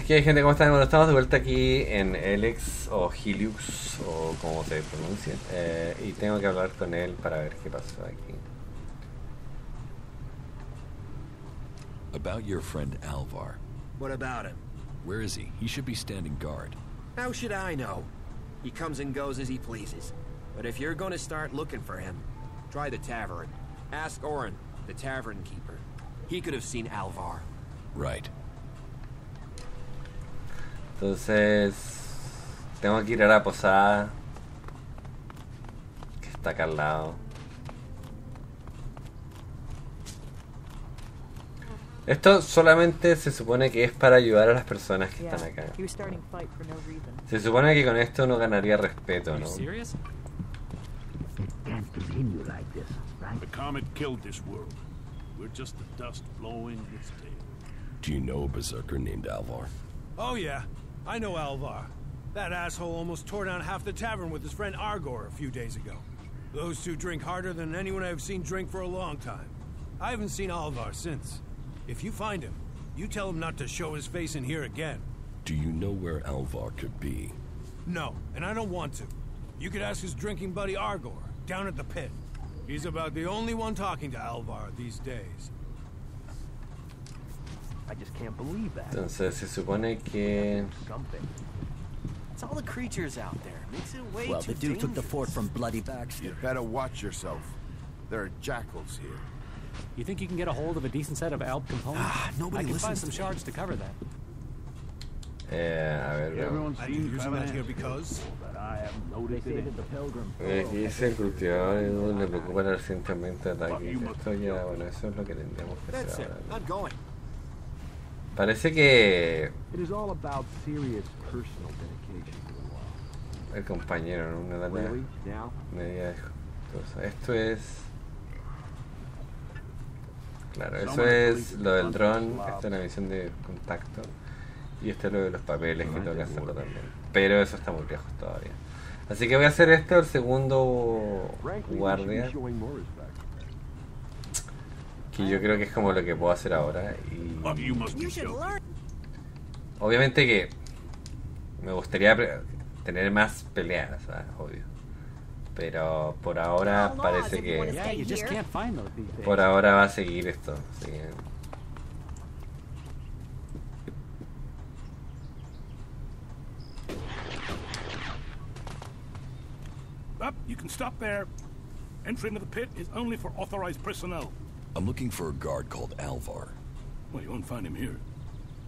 ¿Qué hay, gente? ¿Cómo están? Bueno, estamos de vuelta aquí en ELEX o Heliux o como se pronuncia, y tengo que hablar con él para ver qué pasó aquí. About your friend Alvar. What about him? Where is he? He should be standing guard. How should I know? He comes and goes as he pleases. But if you're gonna start looking for him, try the tavern. Ask Oren, the tavern keeper. He could have seen Alvar. Right. Entonces, tengo que ir a la posada que está acá al lado. Esto solamente se supone que es para ayudar a las personas que están acá. Se supone que con esto uno ganaría respeto, ¿no? The comet killed this world. We're just the dust blowing its tail. Do you know a berserker named Alvar? Oh yeah, I know Alvar. That asshole almost tore down half the tavern with his friend Argor a few days ago. Those two drink harder than anyone I've seen drink for a long time. I haven't seen Alvar since. If you find him, you tell him not to show his face in here again. Do you know where Alvar could be? No, and I don't want to. You could ask his drinking buddy Argor, down at the pit. He's about the only one talking to Alvar these days. I just can't believe that. Entonces se supone que It's all the creatures out there. Makes it way Well, too the dude took the dangerous. fort from Bloody Baxter. You better watch yourself. There are jackals here. You think you can get a hold of a decent set of Alp components? Nobody I can listens find some to me. shards to cover that. a ver, veamos. Everyone's I seen keep using that here Covenant, because but I haven't They noticed say it. that the pilgrim. Aquí dice el cultivador y no le preocupa el recientemente ataque. Esto ya, bueno, eso es lo que tendríamos que That's hacer it. ahora. I'm going. Parece que It is all about serious personal dedication to the law. el compañero, ¿no? Una data Really? Now? media de cosa. Esto es... Claro, eso es lo del dron, esta es la misión de contacto y este es lo de los papeles que tengo que hacerlo también. Pero eso está muy lejos todavía. Así que voy a hacer esto, el segundo guardia, que yo creo que es como lo que puedo hacer ahora. Y But you must be joking. obviamente que me gustaría tener más peleas, ¿sabes? Obvio. Pero por ahora parece que... Yeah, you just can't find those these days. Por ahora va a seguir esto. Así que... Up, you can stop there. Entry into the pit is only for authorized personnel. I'm looking for a guard called Alvar. Well, you won't find him here.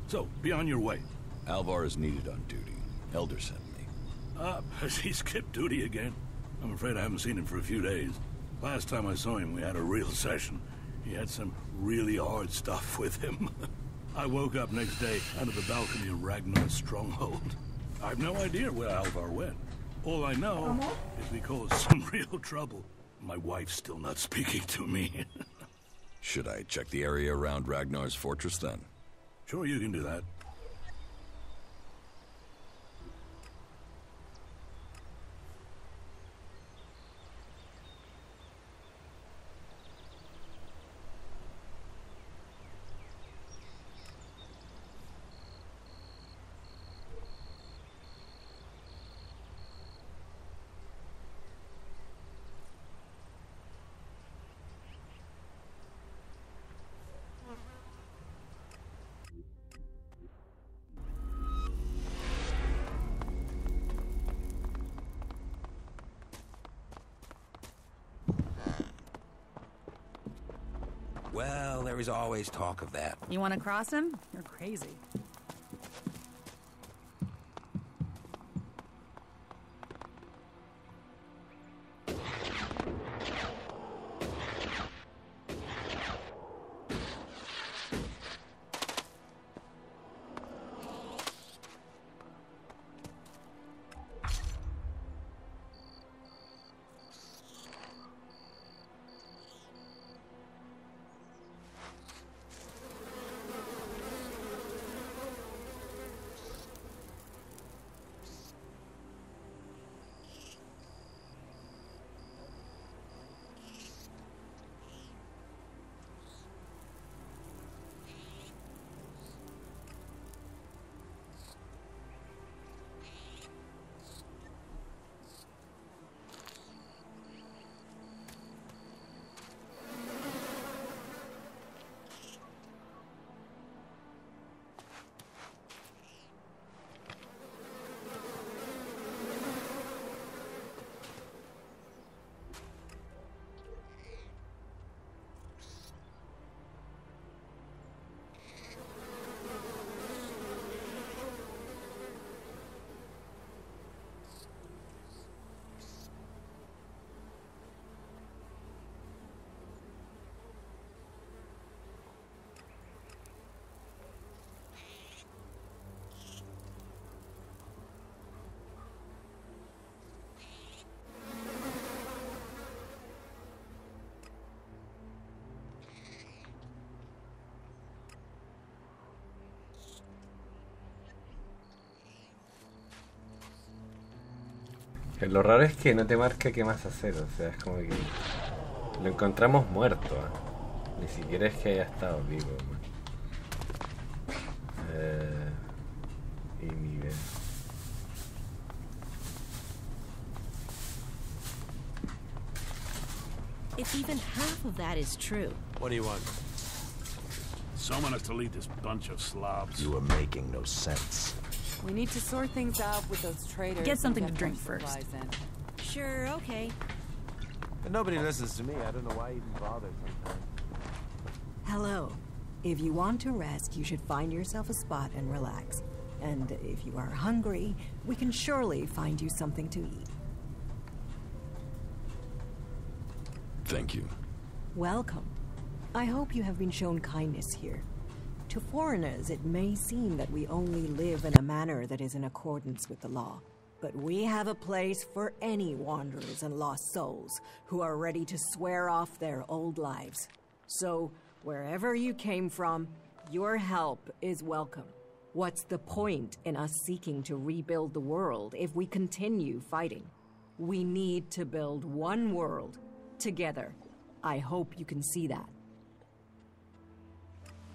So, be on your way. Alvar is needed on duty. Elder sent me. Has he skipped duty again? I'm afraid I haven't seen him for a few days. Last time I saw him, we had a real session. He had some really hard stuff with him. I woke up next day under the balcony of Ragnar's stronghold. I've no idea where Alvar went. All I know is we caused some real trouble. My wife's still not speaking to me. Should I check the area around Ragnar's fortress then? Sure, you can do that. Well, there is always talk of that. You want to cross him? You're crazy. Lo raro es que no te marca qué más hacer, o sea, es como que lo encontramos muerto, ¿eh? Ni siquiera es que haya estado vivo. Y nivel. If even half of that is true. What do you want? Summon us to lead this bunch of slobs. You are making no sense. We need to sort things out with those traders. Get something and to drink more first. supplies in. Sure, okay. But nobody listens to me. I don't know why I even bother sometimes. Hello. If you want to rest, you should find yourself a spot and relax. And if you are hungry, we can surely find you something to eat. Thank you. Welcome. I hope you have been shown kindness here. To foreigners, it may seem that we only live in a manner that is in accordance with the law. But we have a place for any wanderers and lost souls who are ready to swear off their old lives. So, wherever you came from, your help is welcome. What's the point in us seeking to rebuild the world if we continue fighting? We need to build one world together. I hope you can see that.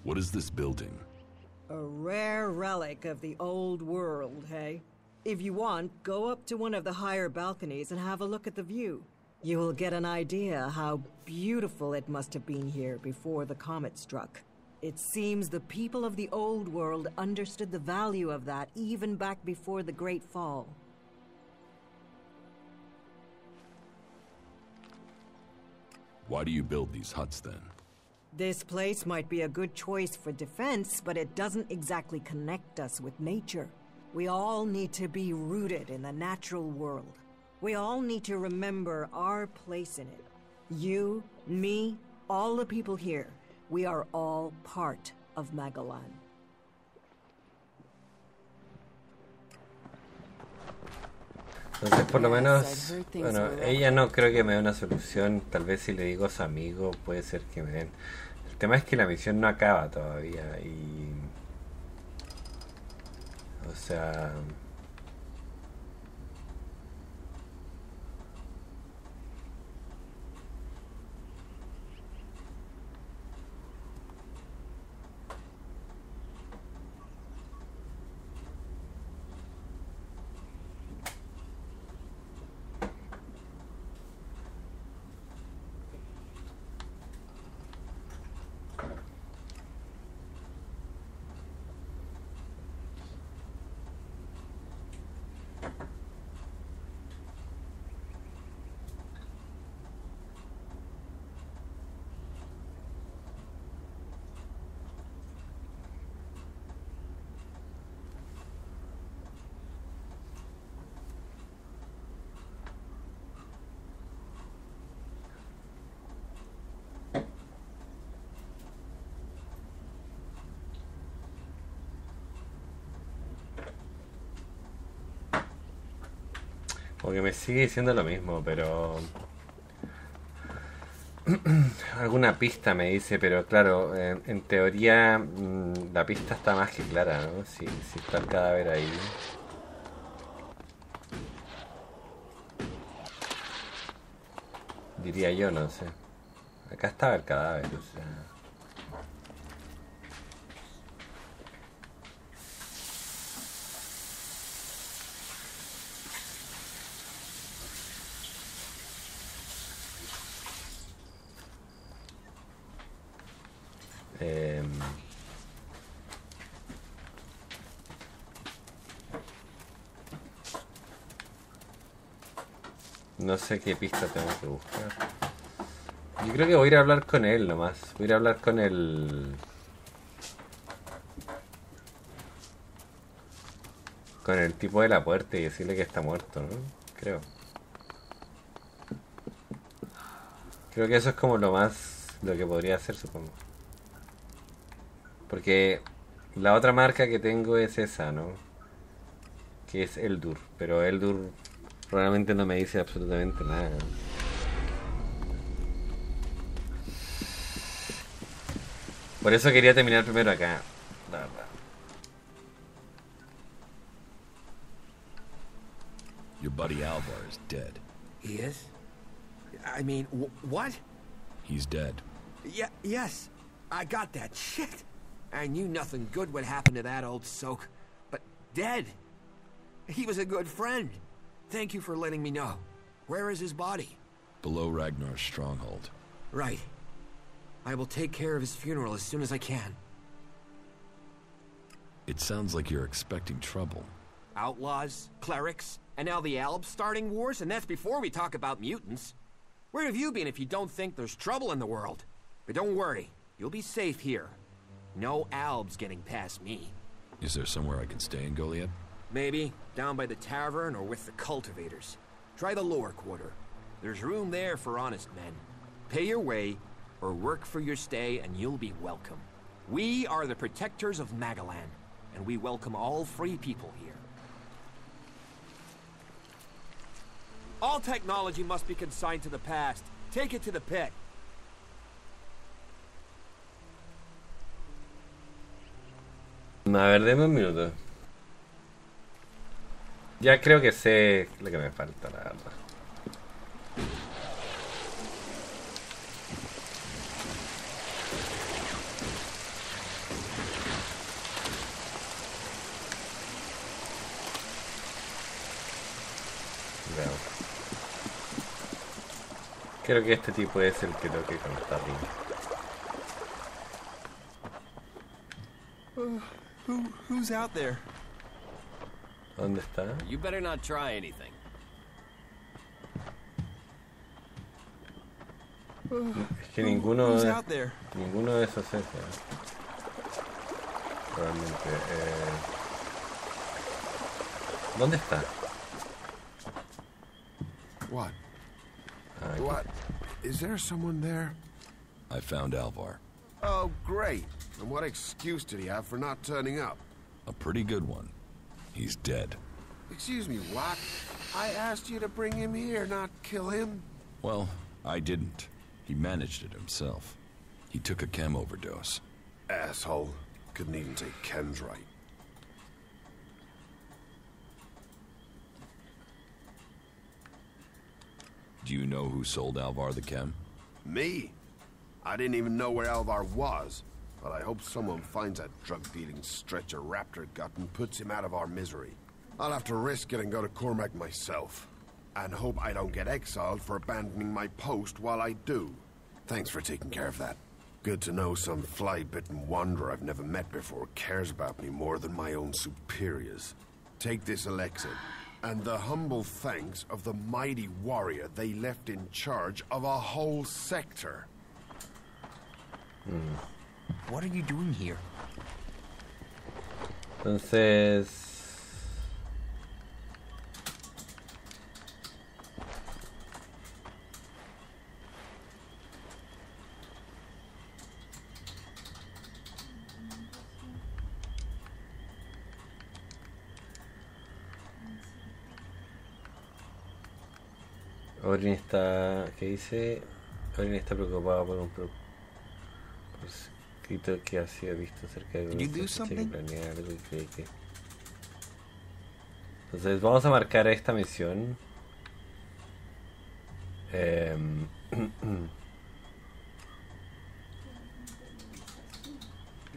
What is this building? A rare relic of the old world, hey? If you want, go up to one of the higher balconies and have a look at the view. You will get an idea how beautiful it must have been here before the comet struck. It seems the people of the old world understood the value of that even back before the Great Fall. Why do you build these huts then? This place might be a good choice for defense, but it doesn't exactly connect us with nature. We all need to be rooted in the natural world. We all need to remember our place in it. You, me, all the people here. We are all part of Magalan. Entonces por lo menos, bueno, ella no creo que me dé una solución. Tal vez si le digo a su amigo puede ser que me den. El tema es que la misión no acaba todavía y... O sea... Porque me sigue diciendo lo mismo, pero... Alguna pista me dice, pero claro, en teoría la pista está más que clara, ¿no? Si está el cadáver ahí. Diría yo, no sé. Acá estaba el cadáver, o sea... No sé qué pista tengo que buscar. Yo creo que voy a ir a hablar con él nomás. Voy a ir a hablar con el... Con el tipo de la puerta y decirle que está muerto, ¿no? Creo. Creo que eso es como lo más... Lo que podría hacer, supongo. Porque la otra marca que tengo es esa, ¿no? Que es Eldur. Pero Eldur realmente no me dice absolutamente nada, ¿no? Por eso quería terminar primero acá, la verdad. Your buddy Alvar is dead. He is? I mean, what? He's dead. Yes. I got that. Shit. I knew nothing good would happen to that old soak. But dead. He was a good friend. Thank you for letting me know. Where is his body? Below Ragnar's stronghold. Right. I will take care of his funeral as soon as I can. It sounds like you're expecting trouble. Outlaws, clerics, and now the Albs starting wars, and that's before we talk about mutants. Where have you been if you don't think there's trouble in the world? But don't worry, you'll be safe here. No Albs getting past me. Is there somewhere I can stay in Goliath? Maybe, down by the tavern or with the cultivators. Try the lower quarter. There's room there for honest men. Pay your way, or work for your stay, and you'll be welcome. We are the protectors of Magalan, and we welcome all free people here. All technology must be consigned to the past. Take it to the pit. A ver, deme un minuto. Ya creo que sé lo que me falta, la verdad. Veamos. Creo que este tipo es el que tengo que contar bien. Who's out there? ¿Dónde está? You better not try anything. Es que ninguno Who's de out there? esos es. Realmente. ¿Dónde está? What? What? Is there someone there? I found Alvar. Oh, great. And what excuse did he have for not turning up? A pretty good one. He's dead. Excuse me, what? I asked you to bring him here, not kill him. Well, I didn't. He managed it himself. He took a chem overdose. Asshole. Couldn't even take chems right. Do you know who sold Alvar the chem? Me? I didn't even know where Alvar was. But I hope someone finds that drug-dealing stretcher Raptor got and puts him out of our misery. I'll have to risk it and go to Cormac myself. And hope I don't get exiled for abandoning my post while I do. Thanks for taking care of that. Good to know some fly-bitten wanderer I've never met before cares about me more than my own superiors. Take this ELEX, and the humble thanks of the mighty warrior they left in charge of a whole sector. What are you doing here? Entonces... Orin está... ¿Qué dice? Orin está preocupado por un escrito que ha sido visto cerca de que planea algo y cree que... Entonces vamos a marcar esta misión.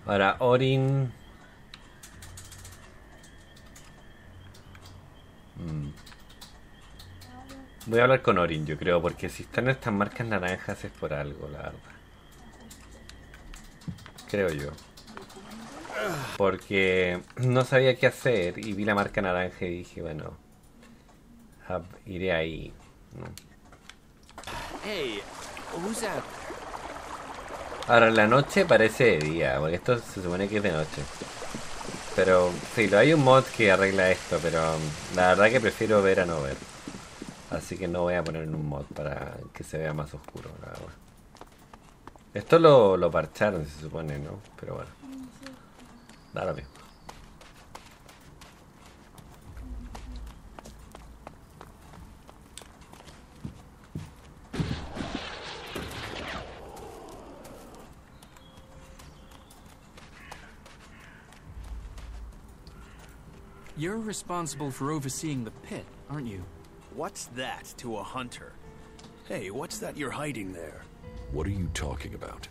Ahora Orin... Voy a hablar con Orin, yo creo, porque si están estas marcas naranjas es por algo, la verdad. Creo yo. Porque no sabía qué hacer y vi la marca naranja y dije, bueno, iré ahí, ¿no? Hey, who's that? Ahora en la noche parece de día, porque esto se supone que es de noche. Pero sí, hay un mod que arregla esto, pero la verdad que prefiero ver a no ver. Así que no voy a poner en un mod para que se vea más oscuro, la verdad. Esto lo parcharon, se supone, ¿no? Pero bueno. Da lo mismo. You're responsible for overseeing the pit, aren't you? What's that to a hunter? Hey, what's that you're hiding there? What are you talking about?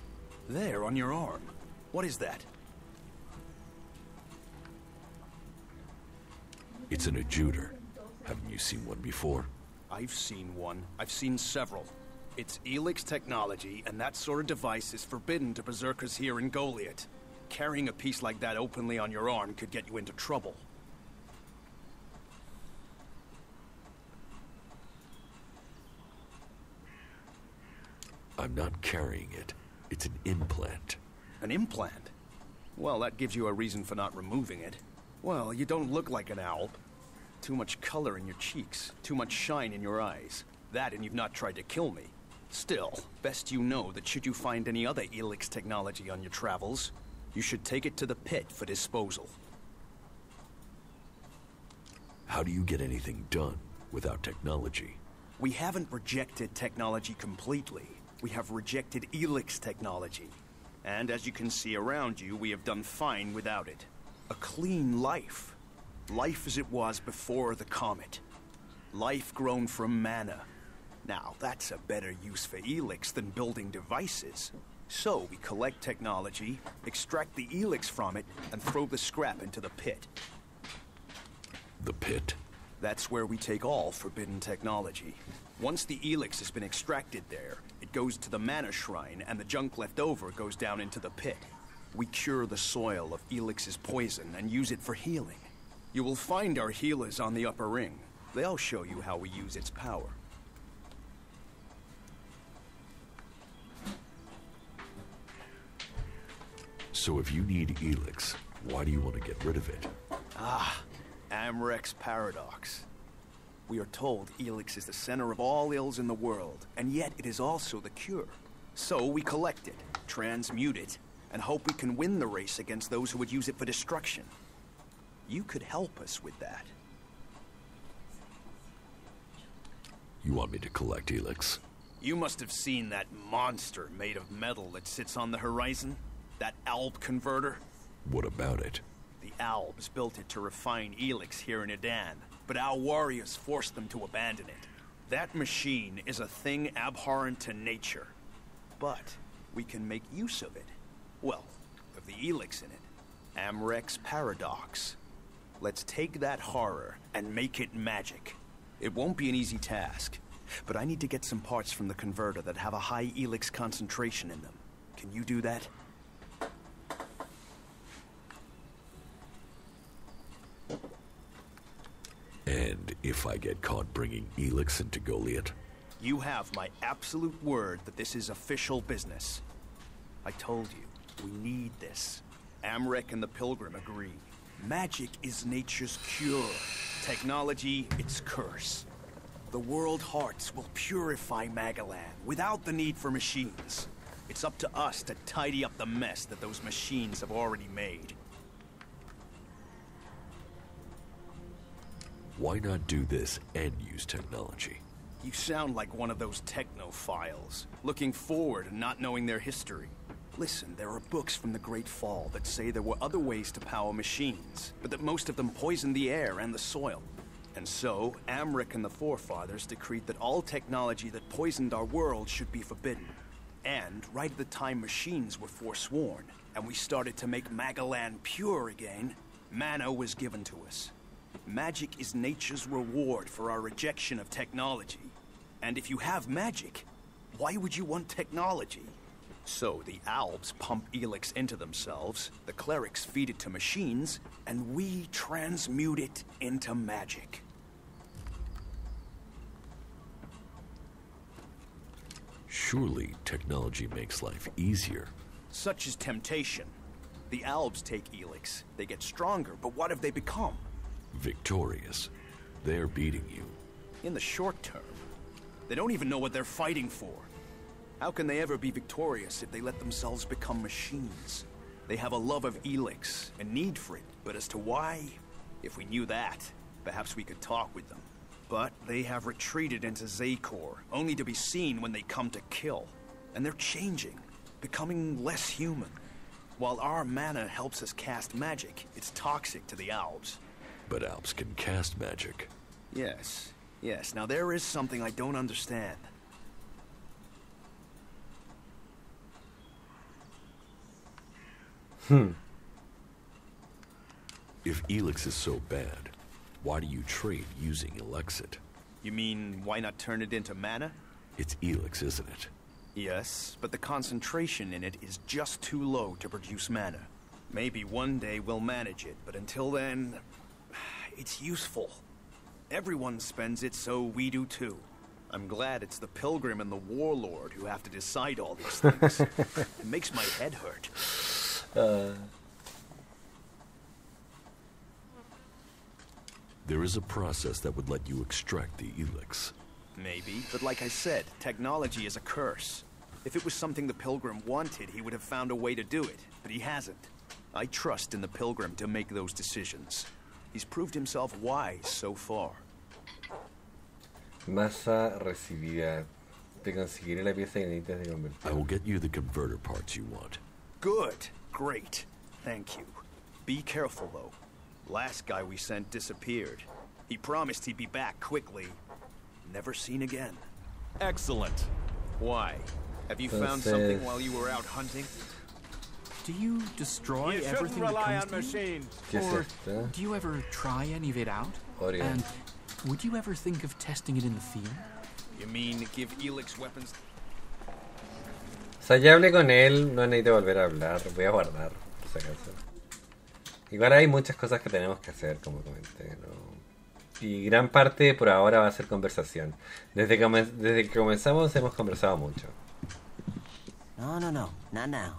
There, on your arm. What is that? It's an adjutor. Haven't you seen one before? I've seen one. I've seen several. It's ELEX technology, and that sort of device is forbidden to berserkers here in Goliath. Carrying a piece like that openly on your arm could get you into trouble. I'm not carrying it. It's an implant. An implant? Well, that gives you a reason for not removing it. Well, you don't look like an owl. Too much color in your cheeks, too much shine in your eyes. That and you've not tried to kill me. Still, best you know that should you find any other ELEX technology on your travels, you should take it to the pit for disposal. How do you get anything done without technology? We haven't rejected technology completely. We have rejected ELEX technology. And as you can see around you, we have done fine without it. A clean life. Life as it was before the comet. Life grown from mana. Now, that's a better use for ELEX than building devices. So, we collect technology, extract the ELEX from it, and throw the scrap into the pit. The pit? That's where we take all forbidden technology. Once the ELEX has been extracted there, it goes to the mana shrine, and the junk left over goes down into the pit. We cure the soil of ELEX's poison and use it for healing. You will find our healers on the upper ring. They'll show you how we use its power. So if you need ELEX, why do you want to get rid of it? Ah, Amrek's paradox. We are told ELEX is the center of all ills in the world, and yet it is also the cure. So we collect it, transmute it, and hope we can win the race against those who would use it for destruction. You could help us with that. You want me to collect ELEX? You must have seen that monster made of metal that sits on the horizon? That Alb converter? What about it? The Albs built it to refine ELEX here in Edan, but our warriors forced them to abandon it. That machine is a thing abhorrent to nature. But we can make use of it. Well, of the ELEX in it. Amrek's paradox. Let's take that horror and make it magic. It won't be an easy task, but I need to get some parts from the converter that have a high ELEX concentration in them. Can you do that? And if I get caught bringing ELEX into Goliath? You have my absolute word that this is official business. I told you, we need this. Amrek and the Pilgrim agree. Magic is nature's cure. Technology, its curse. The World Hearts will purify Magalan without the need for machines. It's up to us to tidy up the mess that those machines have already made. Why not do this and use technology? You sound like one of those technophiles, looking forward and not knowing their history. Listen, there are books from the Great Fall that say there were other ways to power machines, but that most of them poisoned the air and the soil. And so, Amrik and the Forefathers decreed that all technology that poisoned our world should be forbidden. And right at the time machines were forsworn, and we started to make Magalan pure again, mana was given to us. Magic is nature's reward for our rejection of technology. And if you have magic, why would you want technology? So the Albs pump ELEX into themselves, the clerics feed it to machines, and we transmute it into magic. Surely technology makes life easier. Such is temptation. The Albs take ELEX, they get stronger, but what have they become? Victorious. They're beating you. In the short term. They don't even know what they're fighting for. How can they ever be victorious if they let themselves become machines? They have a love of ELEX, a need for it, but as to why, if we knew that, perhaps we could talk with them. But they have retreated into Zakor, only to be seen when they come to kill. And they're changing, becoming less human. While our mana helps us cast magic, it's toxic to the Albs. But Alps can cast magic. Yes, Yes, now there is something I don't understand. If ELEX is so bad, why do you trade using Elexit? You mean, why not turn it into mana? It's ELEX, isn't it? Yes, but the concentration in it is just too low to produce mana. Maybe one day we'll manage it, but until then, it's useful. Everyone spends it, so we do too. I'm glad it's the Pilgrim and the Warlord who have to decide all these things. It makes my head hurt. There is a process that would let you extract the ELEX. Maybe, but like I said, technology is a curse. If it was something the Pilgrim wanted, he would have found a way to do it, but he hasn't. I trust in the Pilgrim to make those decisions. He's proved himself wise so far. Masa recibida. Te conseguiré la pieza que necesitas de convertir. I will get you the converter parts you want. Good. Great. Thank you. Be careful, though. Last guy we sent disappeared. He promised he'd be back quickly. Never seen again. Excellent. Why? Have you found something while you were out hunting? Do you destroy everything that comes to you? Or do you ever try any of it out? And would you ever think of testing it in the field? You mean give ELEX weapons? O sea, ya hablé con él, no necesito volver a hablar, voy a guardar, por si acaso. Igual hay muchas cosas que tenemos que hacer, como comenté, ¿no? Y gran parte por ahora va a ser conversación. Desde que comenzamos hemos conversado mucho. No, not now.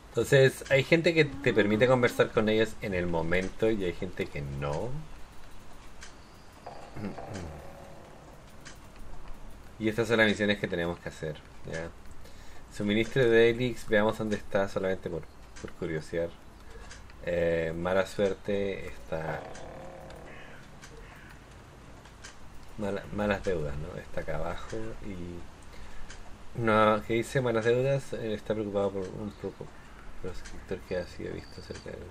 Entonces, hay gente que te permite conversar con ellos en el momento y hay gente que no. Y estas son las misiones que tenemos que hacer, ¿ya? Suministro de ELEX, veamos dónde está, solamente por curiosidad. Mala suerte está... Malas deudas, ¿no? Está acá abajo y... No, que dice malas deudas, está preocupado por un proscriptor que ha sido visto cerca de él.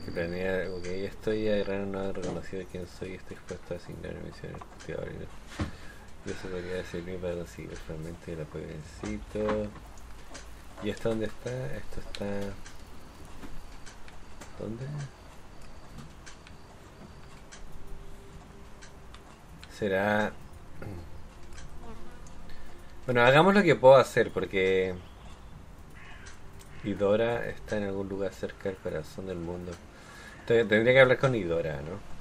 Que planea, ok, estoy agarrando, no he reconocido quién soy, estoy dispuesto a asignar misiones cultivadoras. Y eso podría servir para conseguir el fragmento y el apoyo que necesito. ¿Y esto dónde está? Esto está... ¿Dónde? Será... Bueno, hagamos lo que puedo hacer porque... Idora está en algún lugar cerca del corazón del mundo. Tendría que hablar con Idora, ¿no?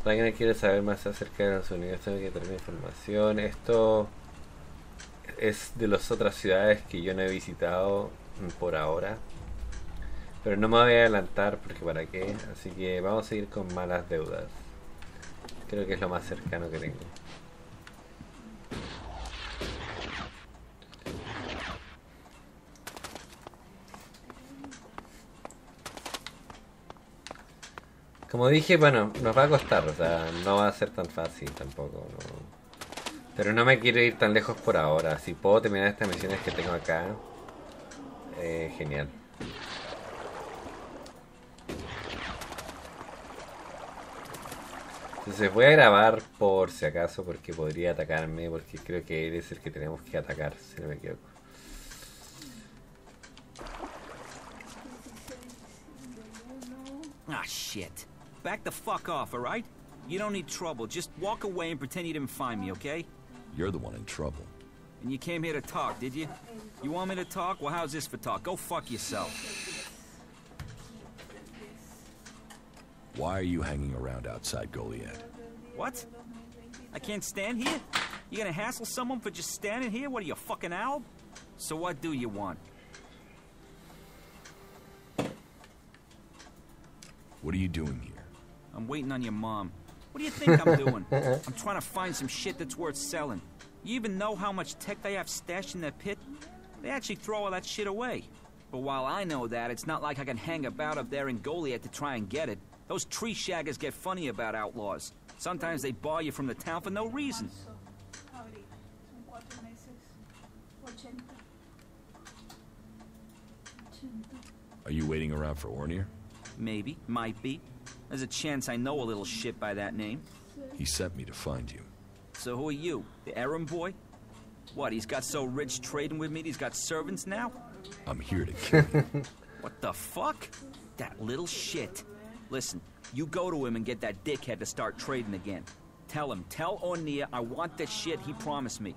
Alguien quiere saber más acerca de los universos, tengo que tener información. Esto es de las otras ciudades que yo no he visitado por ahora. Pero no me voy a adelantar porque para qué. Así que vamos a seguir con malas deudas. Creo que es lo más cercano que tengo. Como dije, bueno, nos va a costar, o sea, no va a ser tan fácil tampoco, ¿no? Pero no me quiero ir tan lejos por ahora. Si puedo terminar estas misiones que tengo acá, genial. Entonces voy a grabar por si acaso, porque podría atacarme, porque creo que él es el que tenemos que atacar, si no me equivoco. Ah, shit. Back the fuck off, alright? You don't need trouble. Just walk away and pretend you didn't find me, okay? You're the one in trouble. And you came here to talk, did you? You want me to talk? Well, how's this for talk? Go fuck yourself. Why are you hanging around outside Goliad? What? I can't stand here? You gonna hassle someone for just standing here? What are you, a fucking owl? So what do you want? What are you doing here? I'm waiting on your mom. What do you think I'm doing? I'm trying to find some shit that's worth selling. You even know how much tech they have stashed in their pit? They actually throw all that shit away. But while I know that, it's not like I can hang about up there in Goliad to try and get it. Those tree shaggers get funny about outlaws. Sometimes they bar you from the town for no reason. Are you waiting around for Ornir? Maybe, might be. There's a chance I know a little shit by that name. He sent me to find you. So who are you? The errand boy? What, he's got so rich trading with me he's got servants now? I'm here to kill you. What the fuck? That little shit. Listen, you go to him and get that dickhead to start trading again. Tell O'Neill I want the shit he promised me.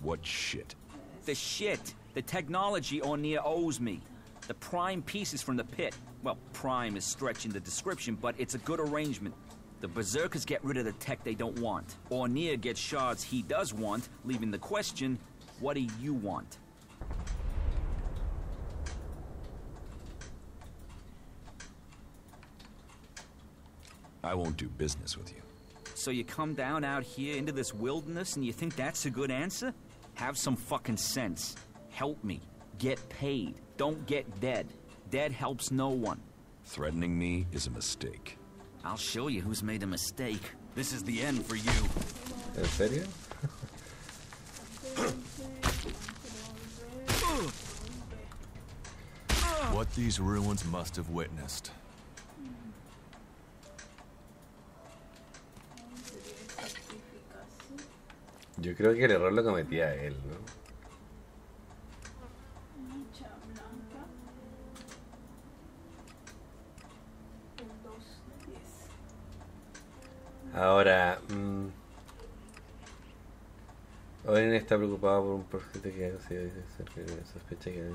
What shit? The shit. The technology O'Neill owes me. The prime pieces from the pit. Well, prime is stretching the description, but it's a good arrangement. The Berserkers get rid of the tech they don't want. O'Neill gets shards he does want, leaving the question, what do you want? I won't do business with you. So you come down out here into this wilderness and you think that's a good answer? Have some fucking sense. Help me. Get paid. Don't get dead. Dead helps no one. Threatening me is a mistake. I'll show you who's made a mistake. This is the end for you. ¿En serio? What these ruins must have witnessed. Yo creo que el error lo cometía él, ¿no? Ahora, Oren está preocupado por un proyecto que sospecha que...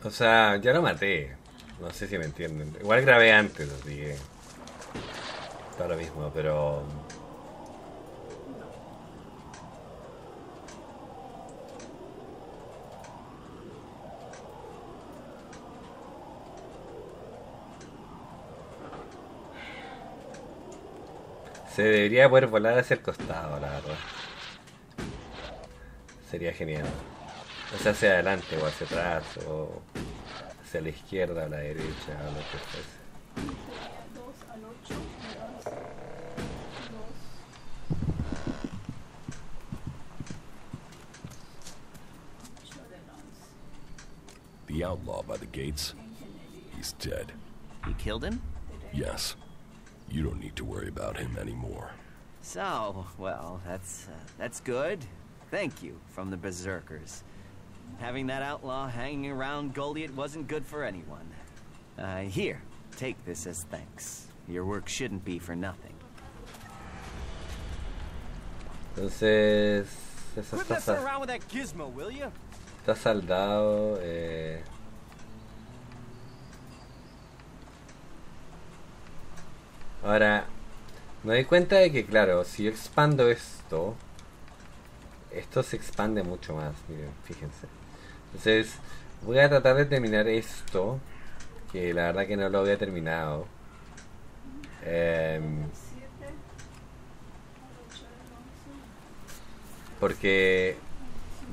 O sea, ya lo maté. No sé si me entienden. Igual grabé antes, así que... ahora mismo, pero... se debería poder volar hacia el costado, la verdad. Sería genial. O sea, hacia adelante o hacia atrás, o hacia la izquierda o la derecha, o lo que fuese. The outlaw by the gates, he's dead. You killed him? Yes. You don't need to worry about him anymore. So, well, that's good. Thank you from the Berserkers. Having that outlaw hanging around Goliath wasn't good for anyone. Here, take this as thanks. Your work shouldn't be for nothing. Entonces, Quit messing around with that gizmo, will you? Está saldado. Ahora, me doy cuenta de que, claro, si yo expando esto, esto se expande mucho más. Miren, fíjense. Entonces, voy a tratar de terminar esto, que la verdad que no lo había terminado. Porque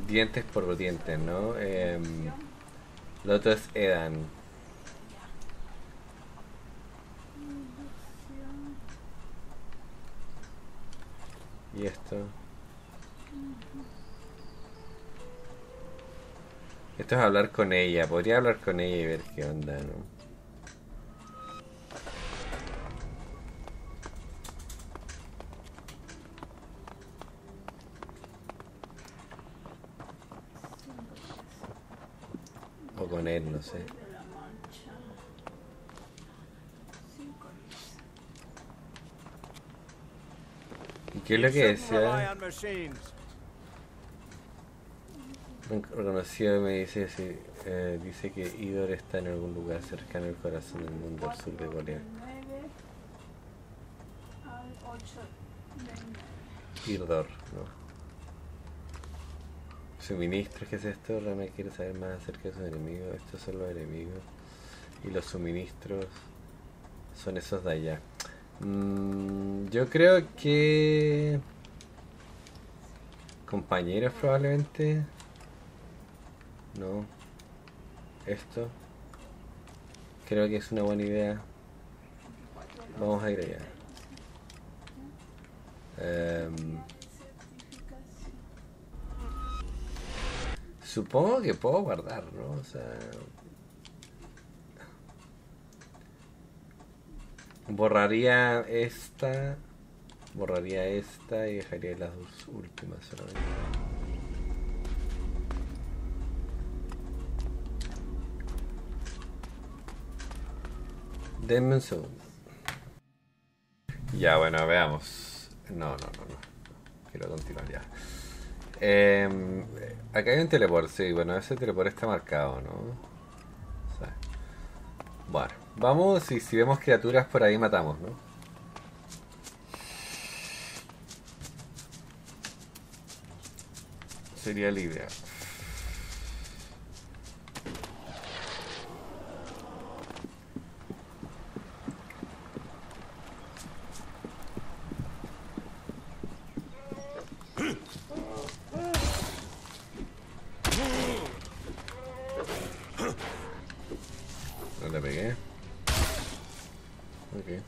dientes por dientes, ¿no? Lo otro es Edan. Y esto. Esto es hablar con ella. Podría hablar con ella y ver qué onda, ¿no? O con él, no sé. ¿Y qué es lo que decía? Reconocido y me dice si dice que Idor está en algún lugar cercano al corazón del mundo al sur de Corea. Idor, no. Suministros, ¿qué es esto? Realmente quiere saber más acerca de sus enemigos. Estos son los enemigos. Y los suministros son esos de allá. Yo creo que... compañeros probablemente. No. Esto. Creo que es una buena idea. Vamos a ir allá. Supongo que puedo guardar, ¿no? O sea, borraría esta y dejaría las dos últimas solamente. Denme un segundo. Ya, bueno, veamos. No. Quiero continuar ya. Acá hay un teleport, sí. Bueno, ese teleport está marcado, ¿no? O sea, bueno, vamos y si vemos criaturas por ahí matamos, ¿no? Sería la idea. No le pegué. Ok.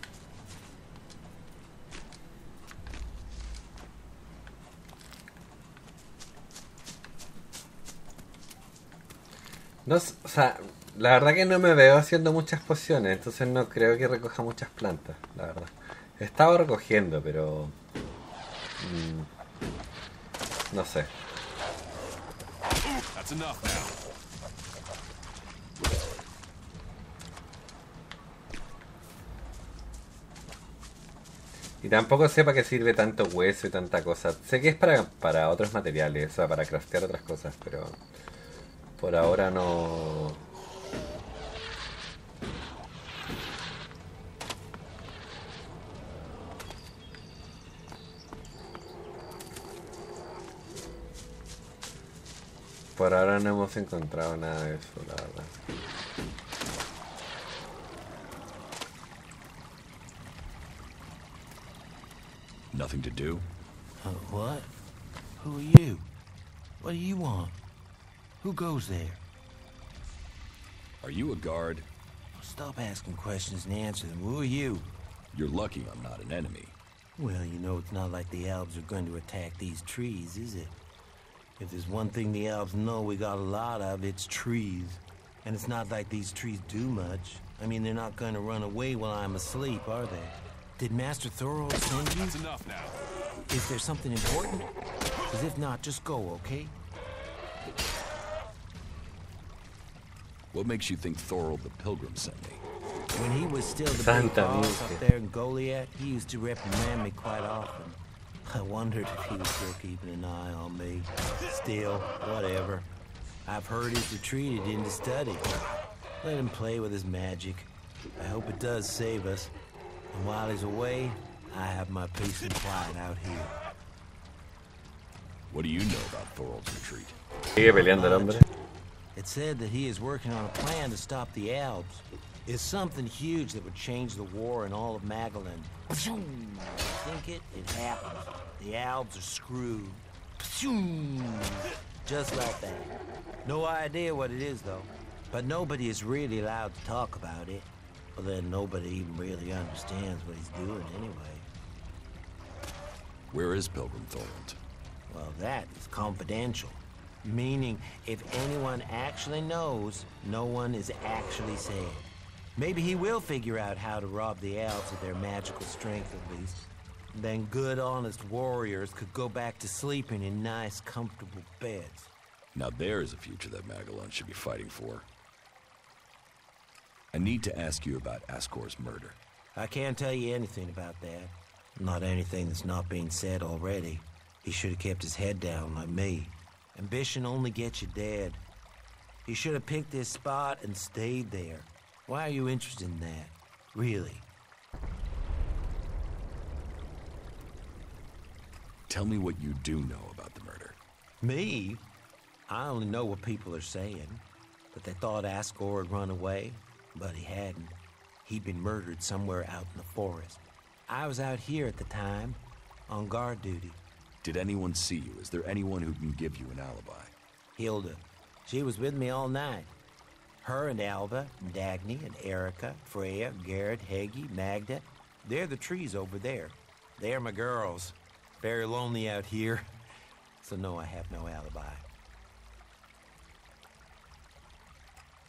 No, o sea, la verdad que no me veo haciendo muchas pociones, entonces no creo que recoja muchas plantas, la verdad. He estado recogiendo, pero... no sé. That's enough now. Y tampoco sé para qué sirve tanto hueso y tanta cosa. Sé que es para otros materiales, o sea, para craftear otras cosas, pero... por ahora no... Por ahora no hemos encontrado nada de eso, la verdad. Nothing to do? What? Who are you? What do you want? Who goes there? Are you a guard? Stop asking questions and answer them. Who are you? You're lucky I'm not an enemy. Well, you know it's not like the Albs are going to attack these trees, is it? If there's one thing the Albs know we got a lot of, it's trees. And it's not like these trees do much. I mean, they're not going to run away while I'm asleep, are they? Did Master Thorold send you? That's enough now. Is there something important? Because if not, just go, okay? What makes you think Thorold the Pilgrim sent me? When he was still the big boss up there in Goliath, he used to reprimand me quite often. I wondered if he was still keeping an eye on me. Still, whatever. I've heard he's retreated into study. Let him play with his magic. I hope it does save us. And while he's away, I have my peace and quiet out here. What do you know about Thorold's retreat? Sigue peleando el hombre. It said that he is working on a plan to stop the Albs. It's something huge that would change the war in all of Magaland. Think it happens. The Albs are screwed. Just like that. No idea what it is, though. But nobody is really allowed to talk about it. Well, then nobody even really understands what he's doing anyway. Where is Pilgrim Thorold? Well, that is confidential. Meaning, if anyone actually knows, no one is actually saying. Maybe he will figure out how to rob the Albs of their magical strength at least. Then good, honest warriors could go back to sleeping in nice, comfortable beds. Now there's a future that Magellan should be fighting for. I need to ask you about Ascor's murder. I can't tell you anything about that. Not anything that's not being said already. He should have kept his head down like me. Ambition only gets you dead. He should have picked this spot and stayed there. Why are you interested in that? Really? Tell me what you do know about the murder. Me? I only know what people are saying. That they thought Ascor had run away, but he hadn't. He'd been murdered somewhere out in the forest. I was out here at the time, on guard duty. Did anyone see you? Is there anyone who can give you an alibi? Hilda. She was with me all night. Her and Alva, Dagny and Erica, Freya, Garrett, Heggie, Magda. They're the trees over there. They're my girls. Very lonely out here. So no, I have no alibi.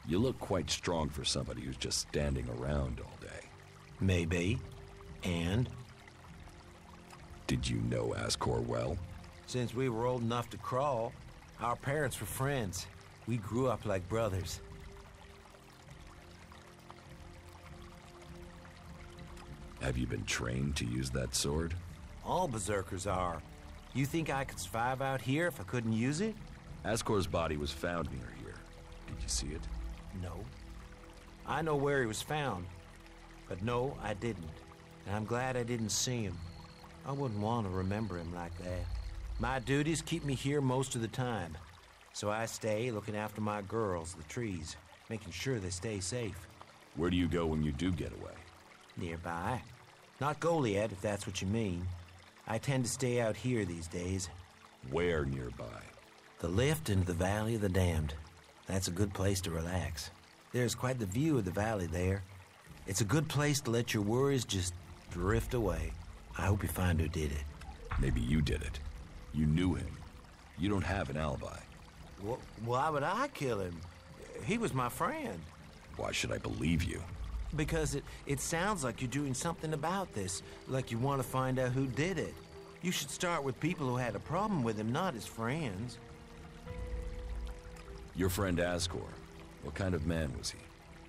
You look quite strong for somebody who's just standing around all day. Maybe. And? Did you know Ascor well? Since we were old enough to crawl, our parents were friends. We grew up like brothers. Have you been trained to use that sword? All berserkers are. You think I could survive out here if I couldn't use it? Ascor's body was found near here. Did you see it? No. I know where he was found. But no, I didn't. And I'm glad I didn't see him. I wouldn't want to remember him like that. My duties keep me here most of the time. So I stay looking after my girls, the trees, making sure they stay safe. Where do you go when you do get away? Nearby. Not Goliad, if that's what you mean. I tend to stay out here these days. Where nearby? The lift into the Valley of the Damned. That's a good place to relax. There's quite the view of the valley there. It's a good place to let your worries just drift away. I hope you find who did it. Maybe you did it. You knew him. You don't have an alibi. Why would I kill him? He was my friend. Why should I believe you? Because it sounds like you're doing something about this, like you want to find out who did it. You should start with people who had a problem with him, not his friends. Your friend Ascor, what kind of man was he?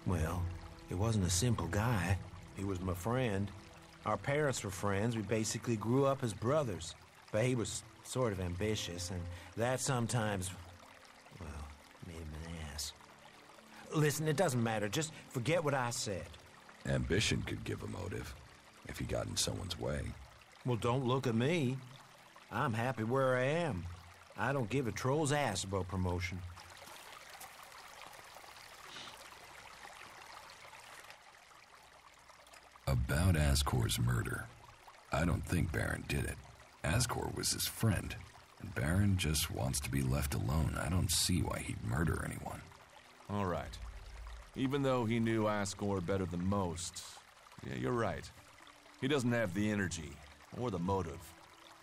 Well, he wasn't a simple guy. He was my friend. Our parents were friends. We basically grew up as brothers. But he was sort of ambitious, and that sometimes, well, made him an ass. Listen, it doesn't matter. Just forget what I said. Ambition could give a motive, if he got in someone's way. Well, don't look at me. I'm happy where I am. I don't give a troll's ass about promotion. About Ascor's murder. I don't think Baron did it. Ascor was his friend, and Baron just wants to be left alone. I don't see why he'd murder anyone. All right. Even though he knew Ascor better than most, yeah, you're right. He doesn't have the energy or the motive.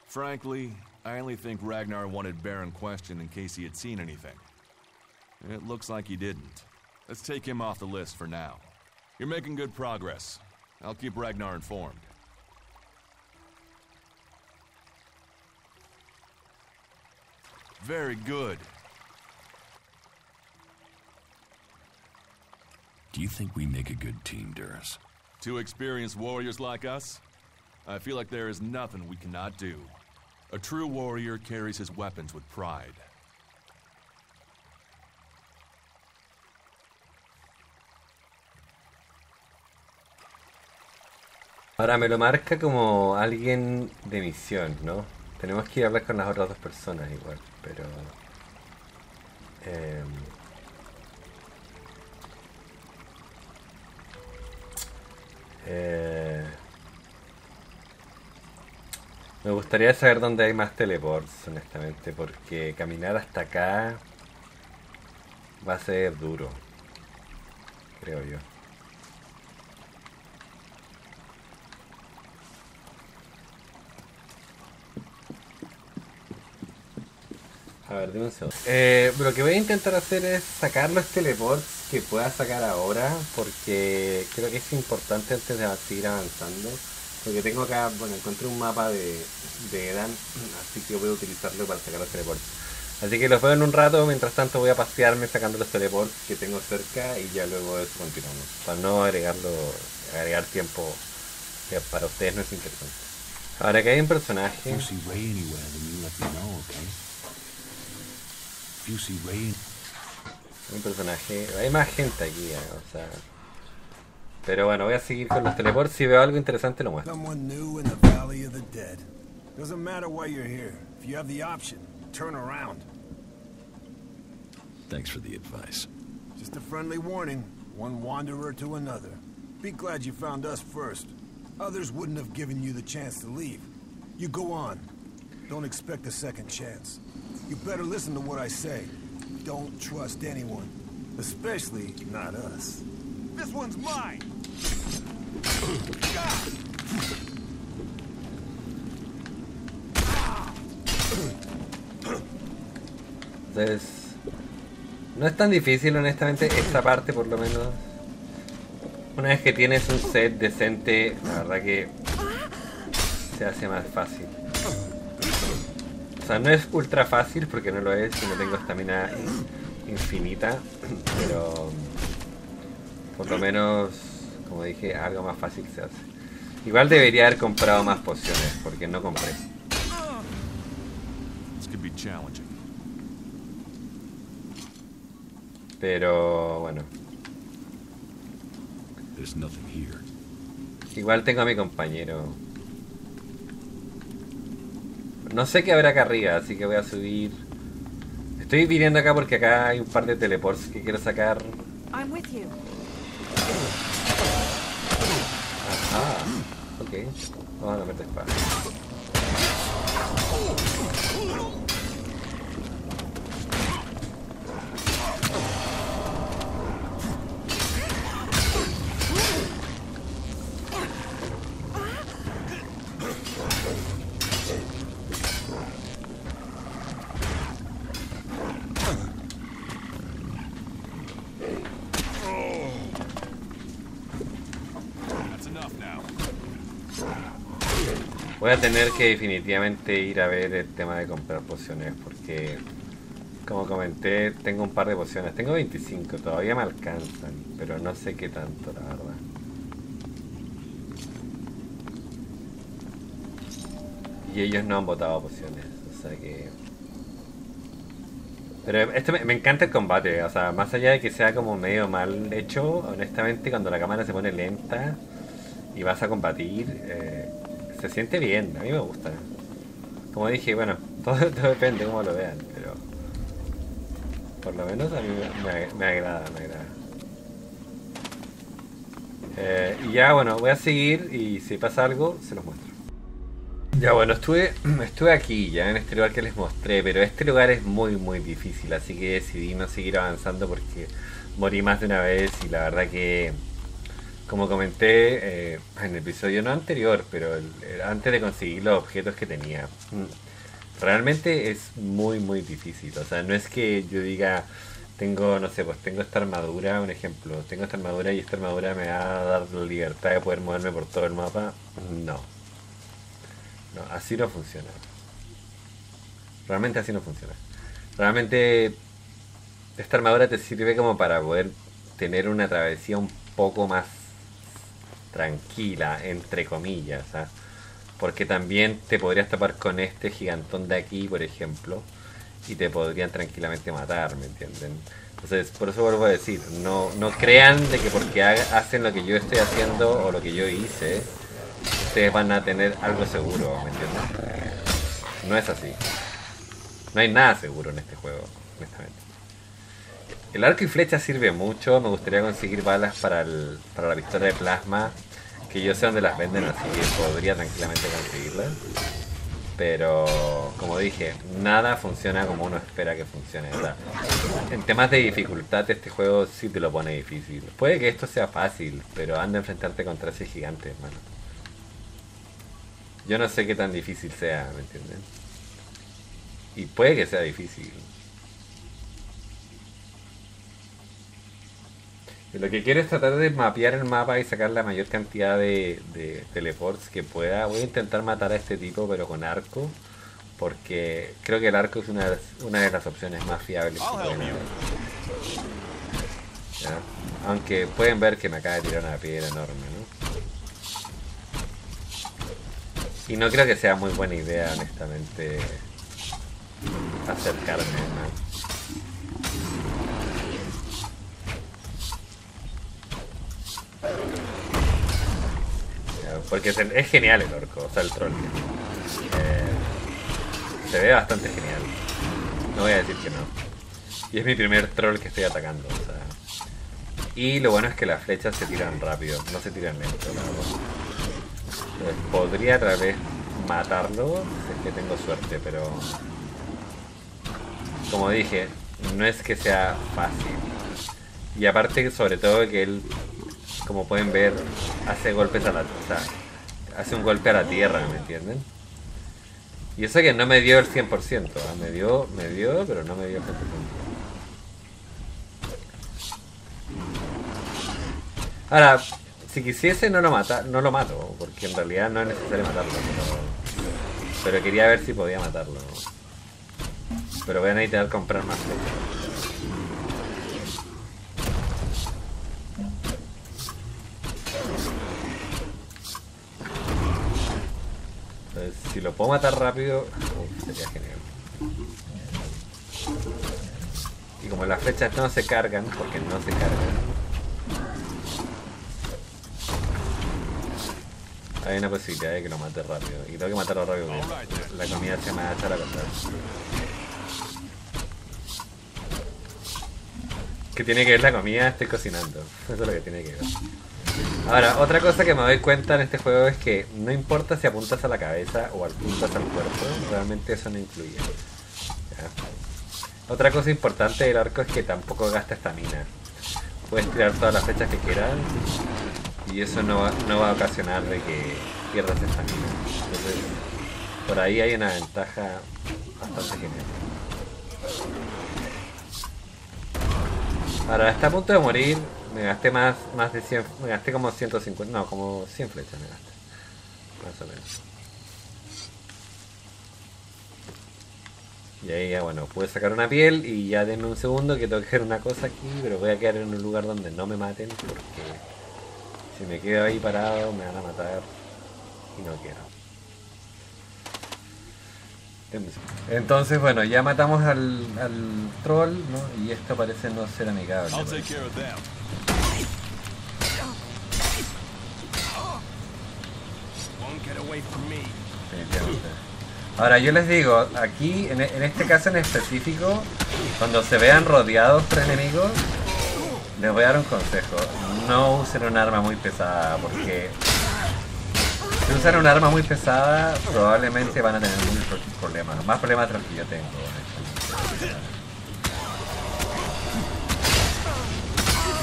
Frankly, I only think Ragnar wanted Baron questioned in case he had seen anything. It looks like he didn't. Let's take him off the list for now. You're making good progress. I'll keep Ragnar informed. Very good. Do you think we make a good team, Duras? Two experienced warriors like us? I feel like there is nothing we cannot do. A true warrior carries his weapons with pride. Ahora me lo marca como alguien de misión, ¿no? Tenemos que ir a hablar con las otras dos personas igual, pero... me gustaría saber dónde hay más teleports, honestamente, porque caminar hasta acá va a ser duro, creo yo. A ver, dime un segundo. Lo que voy a intentar hacer es sacar los teleports que pueda sacar ahora, porque creo que es importante antes de seguir avanzando. Porque tengo acá, bueno, encontré un mapa de Edan, así que voy a utilizarlo para sacar los teleports. Así que los veo en un rato, mientras tanto voy a pasearme sacando los teleports que tengo cerca y ya luego de eso continuamos. Para no agregar tiempo que para ustedes no es interesante. Ahora que hay un personaje... Un personaje, hay más gente aquí, o sea, pero bueno, voy a seguir con los teleports. Si veo algo interesante lo muestro. Someone new in the Valley of the Dead. Doesn't matter why you're here. If you have the option, turn around. Thanks for the advice. Just a friendly warning, one wanderer to another. Be glad you found us first. Others wouldn't have given you the chance to leave. You go on. Don't expect a second chance. You better listen to what I say. Don't trust anyone. Especially not us. This one's mine. Entonces, no es tan difícil, honestamente, esta parte por lo menos. Una vez que tienes un set decente, la verdad que se hace más fácil. O sea, no es ultra fácil porque no lo es y no tengo estamina infinita, pero por lo menos, como dije, algo más fácil se hace. Igual debería haber comprado más pociones porque no compré. Pero bueno. Igual tengo a mi compañero. No sé qué habrá acá arriba, así que voy a subir. Estoy viniendo acá porque acá hay un par de teleports que quiero sacar. Ajá. Ok. Vamos a meter espada. Voy a tener que definitivamente ir a ver el tema de comprar pociones porque, como comenté, tengo un par de pociones. Tengo 25, todavía me alcanzan, pero no sé qué tanto, la verdad. Y ellos no han botado pociones, o sea que... Pero esto me encanta el combate, o sea, más allá de que sea como medio mal hecho, honestamente cuando la cámara se pone lenta y vas a combatir... se siente bien, a mí me gusta. Como dije, bueno, todo depende de cómo lo vean, pero por lo menos a mí me agrada, y ya bueno, voy a seguir y si pasa algo, se los muestro. Ya bueno, estuve aquí ya en este lugar que les mostré, pero este lugar es muy difícil, así que decidí no seguir avanzando porque morí más de una vez y la verdad que... Como comenté en el episodio no anterior, pero antes de conseguir los objetos que tenía, realmente es muy difícil. O sea, no es que yo diga, tengo, no sé, pues tengo esta armadura, un ejemplo, tengo esta armadura y esta armadura me va a dar la libertad de poder moverme por todo el mapa. No, así no funciona. Realmente así no funciona. Realmente esta armadura te sirve como para poder tener una travesía un poco más tranquila, entre comillas, ¿eh? Porque también te podrías tapar con este gigantón de aquí, por ejemplo, y te podrían tranquilamente matar, ¿me entienden? Entonces, por eso vuelvo a decir, no crean de que porque hacen lo que yo estoy haciendo o lo que yo hice, ustedes van a tener algo seguro, ¿me entienden? No es así. No hay nada seguro en este juego, honestamente. El arco y flecha sirve mucho, me gustaría conseguir balas para la pistola de plasma, que yo sé dónde las venden, así que podría tranquilamente conseguirlas. Pero, como dije, nada funciona como uno espera que funcione. O sea, en temas de dificultad este juego sí te lo pone difícil. Puede que esto sea fácil, pero anda a enfrentarte contra ese gigante, hermano. Yo no sé qué tan difícil sea, ¿me entienden? Y puede que sea difícil. Lo que quiero es tratar de mapear el mapa y sacar la mayor cantidad de teleports que pueda. Voy a intentar matar a este tipo, pero con arco, porque creo que el arco es una de las opciones más fiables que pueden haber. ¿Ya? Aunque pueden ver que me acaba de tirar una piedra enorme, ¿no? Y no creo que sea muy buena idea, honestamente, acercarme, ¿no? Porque es genial el orco, o sea, el troll. Se ve bastante genial. No voy a decir que no. Y es mi primer troll que estoy atacando, o sea. Y lo bueno es que las flechas se tiran rápido, no se tiran lento, la verdad. Entonces, podría tal vez matarlo si es que tengo suerte, pero... Como dije, no es que sea fácil. Y aparte, sobre todo, que él, como pueden ver, hace golpes a la... O sea, hace un golpe a la tierra, ¿me entienden? Y eso que no me dio el 100%, ¿eh? me dio, pero no me dio el 100%. Ahora, si quisiese no lo mato, porque en realidad no es necesario matarlo, pero quería ver si podía matarlo. Pero voy a necesitar comprar más flechas. Entonces, si lo puedo matar rápido, sería genial. Y como las flechas no se cargan, porque no se cargan, hay una posibilidad de que lo mate rápido. Y tengo que matarlo rápido porque la comida se me va a echar a cortar. Que tiene que ver la comida, estoy cocinando. Eso es lo que tiene que ver. Ahora, otra cosa que me doy cuenta en este juego es que no importa si apuntas a la cabeza o apuntas al cuerpo, realmente eso no influye. ¿Ya? Otra cosa importante del arco es que tampoco gasta estamina. Puedes tirar todas las flechas que quieras y eso no va a ocasionar de que pierdas estamina. Entonces, por ahí hay una ventaja bastante genial. Ahora, está a punto de morir. Me gasté más de 100, me gasté como 150, no, como 100 flechas me gasté, más o menos. Y ahí ya, bueno, pude sacar una piel y ya denme un segundo que tengo que hacer una cosa aquí, pero voy a quedar en un lugar donde no me maten porque si me quedo ahí parado me van a matar y no quiero. Entonces, bueno, ya matamos al troll, ¿no? Y esto parece no ser amigable. Ahora yo les digo, aquí en este caso en específico, cuando se vean rodeados por enemigos, les voy a dar un consejo: no usen un arma muy pesada, porque si usan un arma muy pesada probablemente van a tener muchos problemas, más problemas de los que yo tengo, honestamente.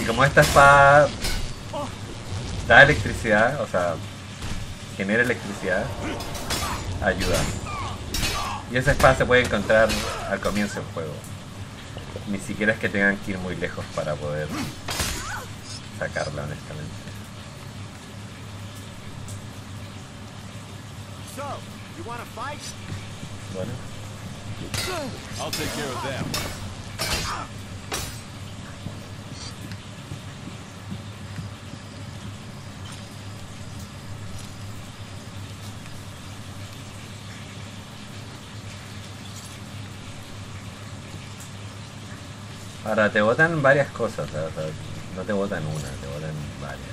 Y como esta espada da electricidad, o sea, genera electricidad, ayuda. Y esa espada se puede encontrar al comienzo del juego. Ni siquiera es que tengan que ir muy lejos para poder sacarla, honestamente. Bueno. I'll take care of them. Ahora te botan varias cosas, o sea, no te botan una, te botan varias.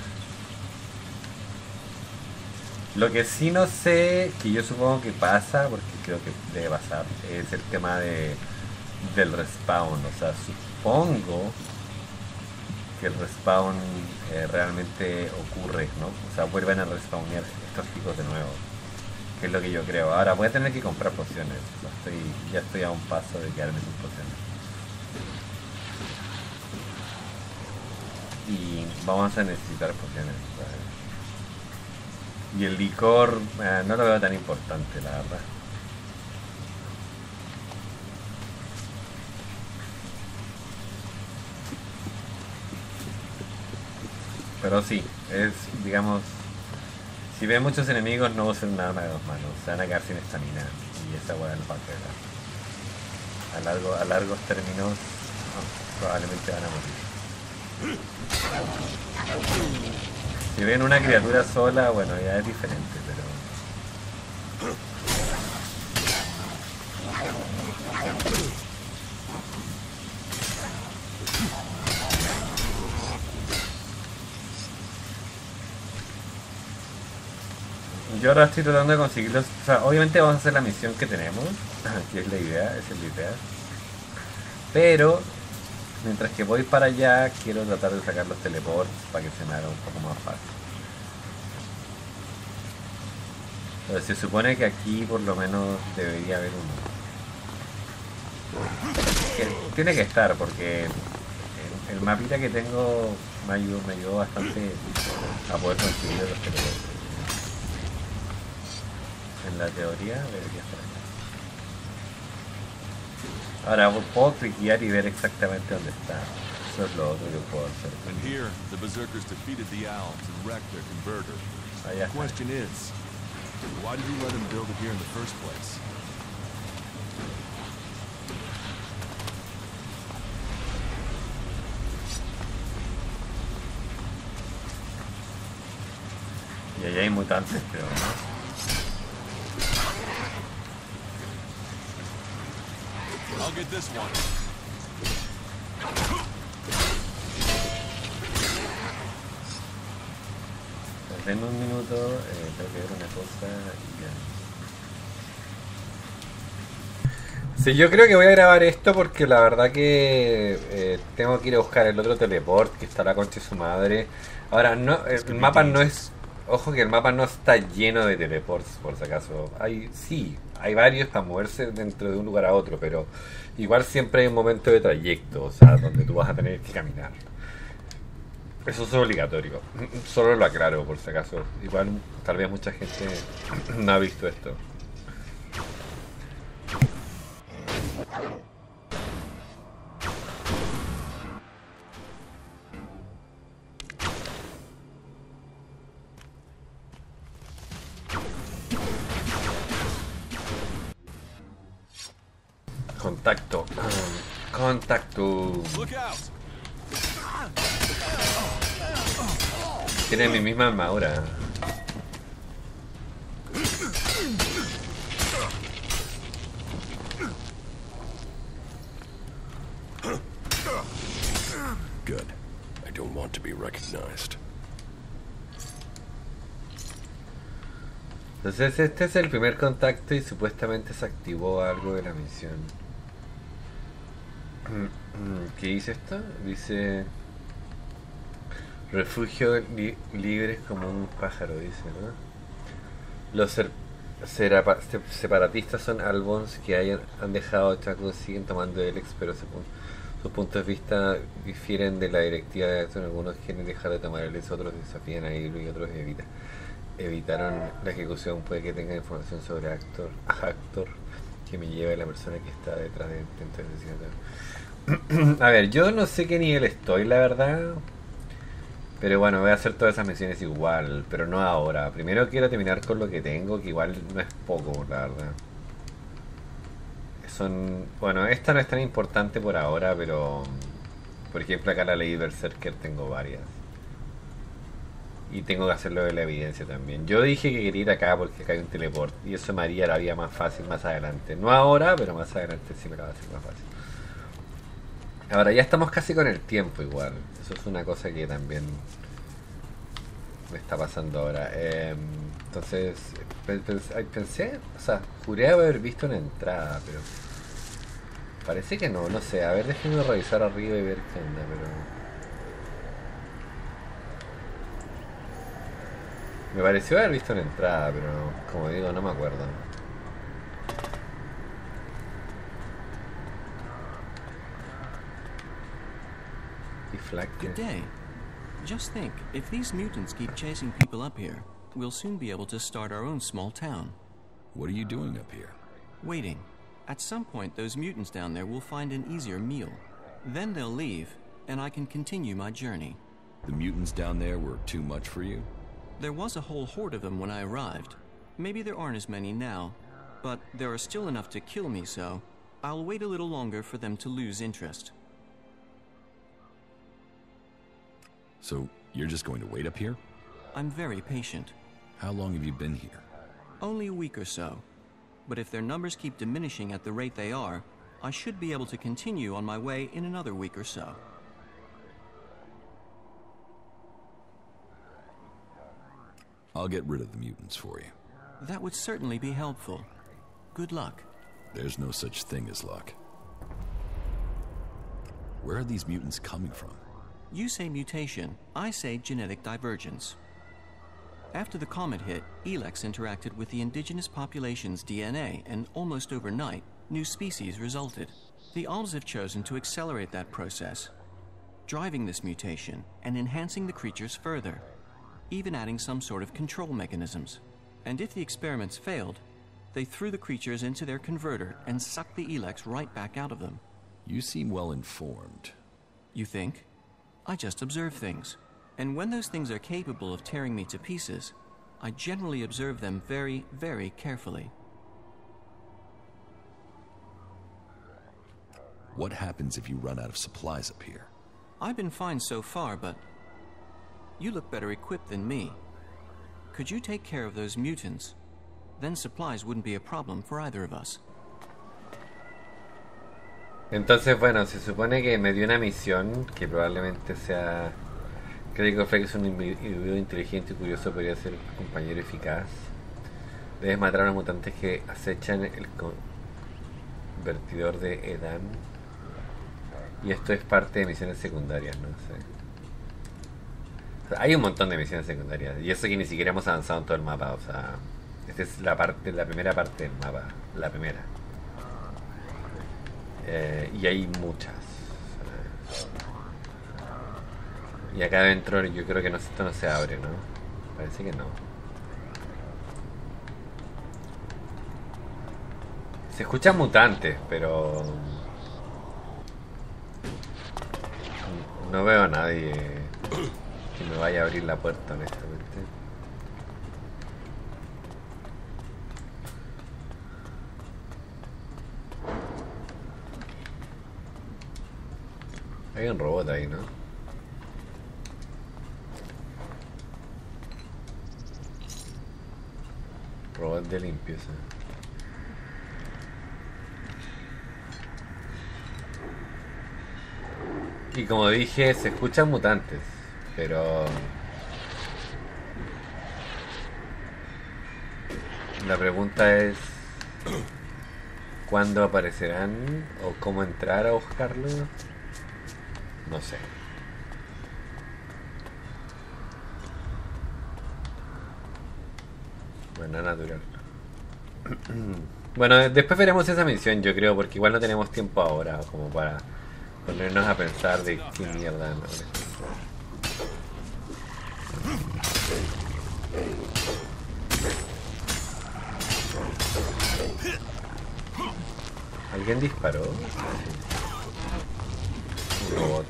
Lo que sí no sé, que yo supongo que pasa, porque creo que debe pasar, es el tema del respawn. O sea, supongo que el respawn realmente ocurre, ¿no? O sea, vuelven a respawnear estos tipos de nuevo, que es lo que yo creo. Ahora voy a tener que comprar pociones, o sea, ya estoy a un paso de quedarme sin pociones. Y vamos a necesitar pociones, ¿sabes? Y el licor no lo veo tan importante, la verdad. Pero sí, es, digamos, si ven muchos enemigos no usen un arma de dos manos, se van a quedar sin estamina y esa hueá nos va a quedar. A largos términos probablemente van a morir. Si ven una criatura sola, bueno, ya es diferente, pero... Yo ahora estoy tratando de conseguirlos, o sea, obviamente vamos a hacer la misión que tenemos, que es la idea, esa es la idea. Pero... mientras que voy para allá, quiero tratar de sacar los teleports para que se me haga un poco más fácil. Entonces, se supone que aquí por lo menos debería haber uno. Tiene que estar, porque el mapita que tengo me ayudó bastante a poder conseguir los teleportes. En la teoría debería estar acá. Ahora puedo cliquear y ver exactamente dónde está. Eso es lo otro que puedo hacer. And here, the berserkers defeated the owls and wrecked their converter. The question is, why did you let them build it here in the first place? Y allá hay mutantes, creo, ¿no? I'll get this one. En un minuto tengo que ver una cosa y ya. Sí, yo creo que voy a grabar esto porque la verdad que tengo que ir a buscar el otro teleport que está la concha de su madre. Ahora, no, el mapa no es... Ojo que el mapa no está lleno de teleports, por si acaso. Hay varios para moverse dentro de un lugar a otro, pero igual siempre hay un momento de trayecto, o sea, donde tú vas a tener que caminar. Eso es obligatorio. Solo lo aclaro, por si acaso. Igual, tal vez mucha gente no ha visto esto. Contacto. Contacto. Tiene mi misma armadura. Good. I don't want to be recognized. Entonces este es el primer contacto y supuestamente se activó algo de la misión. ¿Qué dice esto? Dice... Refugio libres como un pájaro, dice, ¿no? Los separatistas son albons que han dejado Chaco, siguen tomando ELEX, pero sus puntos de vista difieren de la directiva de acción. Algunos quieren dejar de tomar ELEX, otros desafían a irlo y otros evitaron la ejecución. Puede que tenga información sobre actor que me lleve a la persona que está detrás de intento de asesinato. A ver, yo no sé qué nivel estoy, la verdad. Pero bueno, voy a hacer todas esas misiones igual, pero no ahora. Primero quiero terminar con lo que tengo, que igual no es poco, la verdad. Bueno, esta no es tan importante por ahora, pero... Por ejemplo, acá la ley Berserker tengo varias. Y tengo que hacerlo de la evidencia también. Yo dije que quería ir acá porque acá hay un teleport. Y eso me haría la vida más fácil más adelante. No ahora, pero más adelante sí me la va a hacer más fácil. Ahora ya estamos casi con el tiempo igual. Eso es una cosa que también me está pasando ahora. Entonces pensé, o sea, juré haber visto una entrada, pero parece que no sé. A ver, déjenme revisar arriba y ver qué onda, pero... Me pareció haber visto una entrada, pero como digo, no me acuerdo. Good day. Just think, if these mutants keep chasing people up here, we'll soon be able to start our own small town. What are you doing up here? Waiting. At some point, those mutants down there will find an easier meal. Then they'll leave, and I can continue my journey. The mutants down there were too much for you? There was a whole horde of them when I arrived. Maybe there aren't as many now, but there are still enough to kill me, so I'll wait a little longer for them to lose interest. So, you're just going to wait up here? I'm very patient. How long have you been here? Only a week or so. But if their numbers keep diminishing at the rate they are, I should be able to continue on my way in another week or so. I'll get rid of the mutants for you. That would certainly be helpful. Good luck. There's no such thing as luck. Where are these mutants coming from? You say mutation, I say genetic divergence. After the comet hit, ELEX interacted with the indigenous population's DNA, and almost overnight, new species resulted. The Alls have chosen to accelerate that process. driving this mutation and enhancing the creatures further, even adding some sort of control mechanisms. And if the experiments failed, they threw the creatures into their converter and sucked the ELEX right back out of them. You seem well informed. You think? I just observe things. And when those things are capable of tearing me to pieces, I generally observe them very, very carefully. What happens if you run out of supplies up here? I've been fine so far, but you look better equipped than me. Could you take care of those mutants? Then supplies wouldn't be a problem for either of us. Entonces, bueno, se supone que me dio una misión que probablemente sea... Creo que es un individuo inteligente y curioso, podría ser un compañero eficaz. Debes matar a los mutantes que acechan el convertidor de Edan. Y esto es parte de misiones secundarias, no sé. O sea, hay un montón de misiones secundarias. Y eso que ni siquiera hemos avanzado en todo el mapa. O sea, esta es la primera parte del mapa. La primera. Y hay muchas. Y acá adentro yo creo que no, esto no se abre, ¿no? Parece que no. Se escuchan mutantes, pero... No veo a nadie que me vaya a abrir la puerta, honestamente. Hay un robot ahí, ¿no? Robot de limpieza. Y como dije, se escuchan mutantes, pero la pregunta es ¿cuándo aparecerán o cómo entrar a buscarlo? No sé. Bueno, natural. Bueno, después veremos esa misión, yo creo, porque igual no tenemos tiempo ahora como para ponernos a pensar de qué mierda, ¿no? ¿Alguien disparó? Un robot.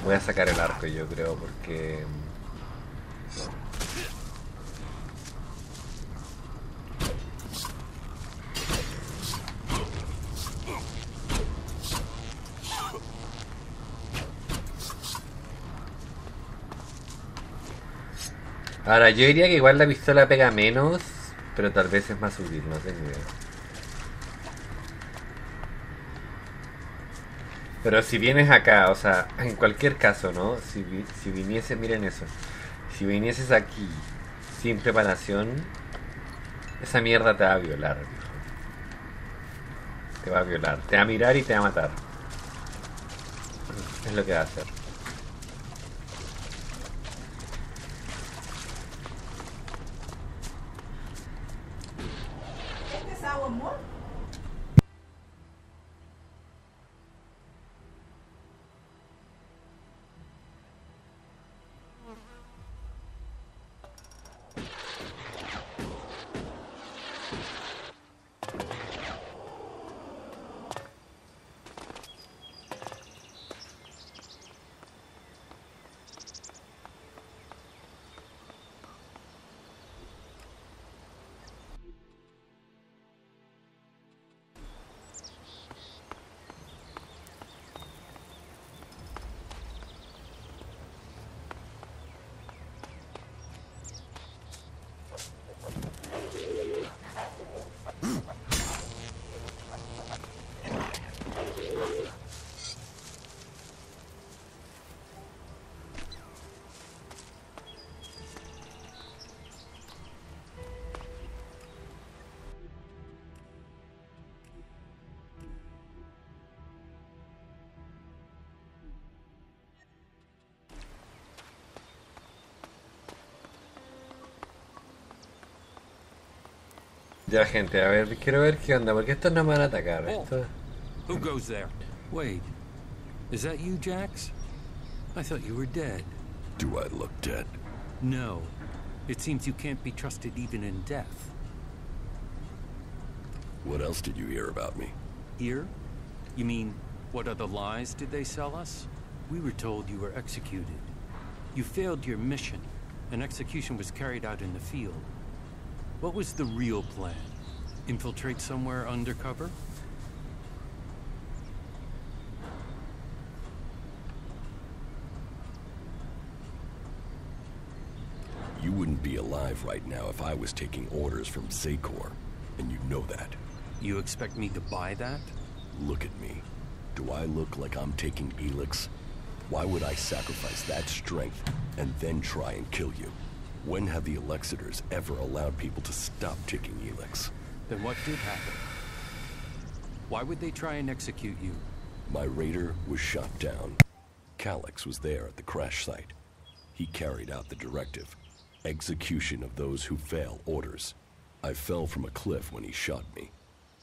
Voy a sacar el arco, yo creo, porque... Ahora, yo diría que igual la pistola pega menos, pero tal vez es más útil, no tengo idea. Pero si vienes acá, o sea, en cualquier caso, ¿no? Si vinieses, miren eso. Si vinieses aquí sin preparación, esa mierda te va a violar, viejo. Te va a violar, te va a mirar y te va a matar. Es lo que va a hacer. Ya, gente, a ver, quiero ver qué onda, porque estos no me van a atacar. Esto... Who goes there? Wait, Is that you, Jax? I thought you were dead. Do I look dead? No. It seems you can't be trusted even in death. What else did you hear about me? Hear? You mean, what other lies did they sell us? We were told you were executed. You failed your mission. An execution was carried out in the field. What was the real plan? Infiltrate somewhere undercover? You wouldn't be alive right now if I was taking orders from Zakor, and you know that. You expect me to buy that? Look at me. Do I look like I'm taking ELEX? Why would I sacrifice that strength and then try and kill you? When have the Elexitors ever allowed people to stop taking ELEX? Then what did happen? Why would they try and execute you? My raider was shot down. Calyx was there at the crash site. He carried out the directive. Execution of those who fail orders. I fell from a cliff when he shot me.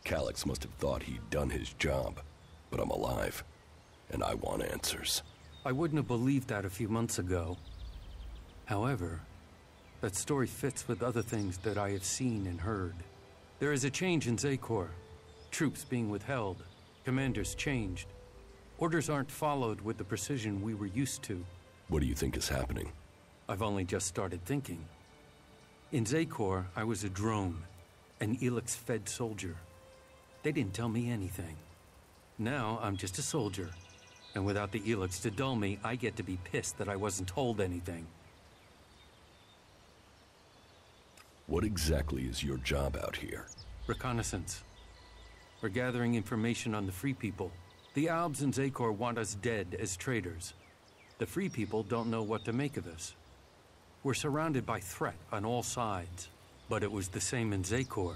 Calyx must have thought he'd done his job, but I'm alive, and I want answers. I wouldn't have believed that a few months ago. However, that story fits with other things that I have seen and heard. There is a change in Zakor. Troops being withheld. Commanders changed. Orders aren't followed with the precision we were used to. What do you think is happening? I've only just started thinking. In Zakor, I was a drone, an ELEX-fed soldier. They didn't tell me anything. Now, I'm just a soldier. And without the ELEX to dull me, I get to be pissed that I wasn't told anything. What exactly is your job out here? Reconnaissance. We're gathering information on the Free People. The Albs and Zakor want us dead as traitors. The Free People don't know what to make of us. We're surrounded by threat on all sides, but it was the same in Zakor.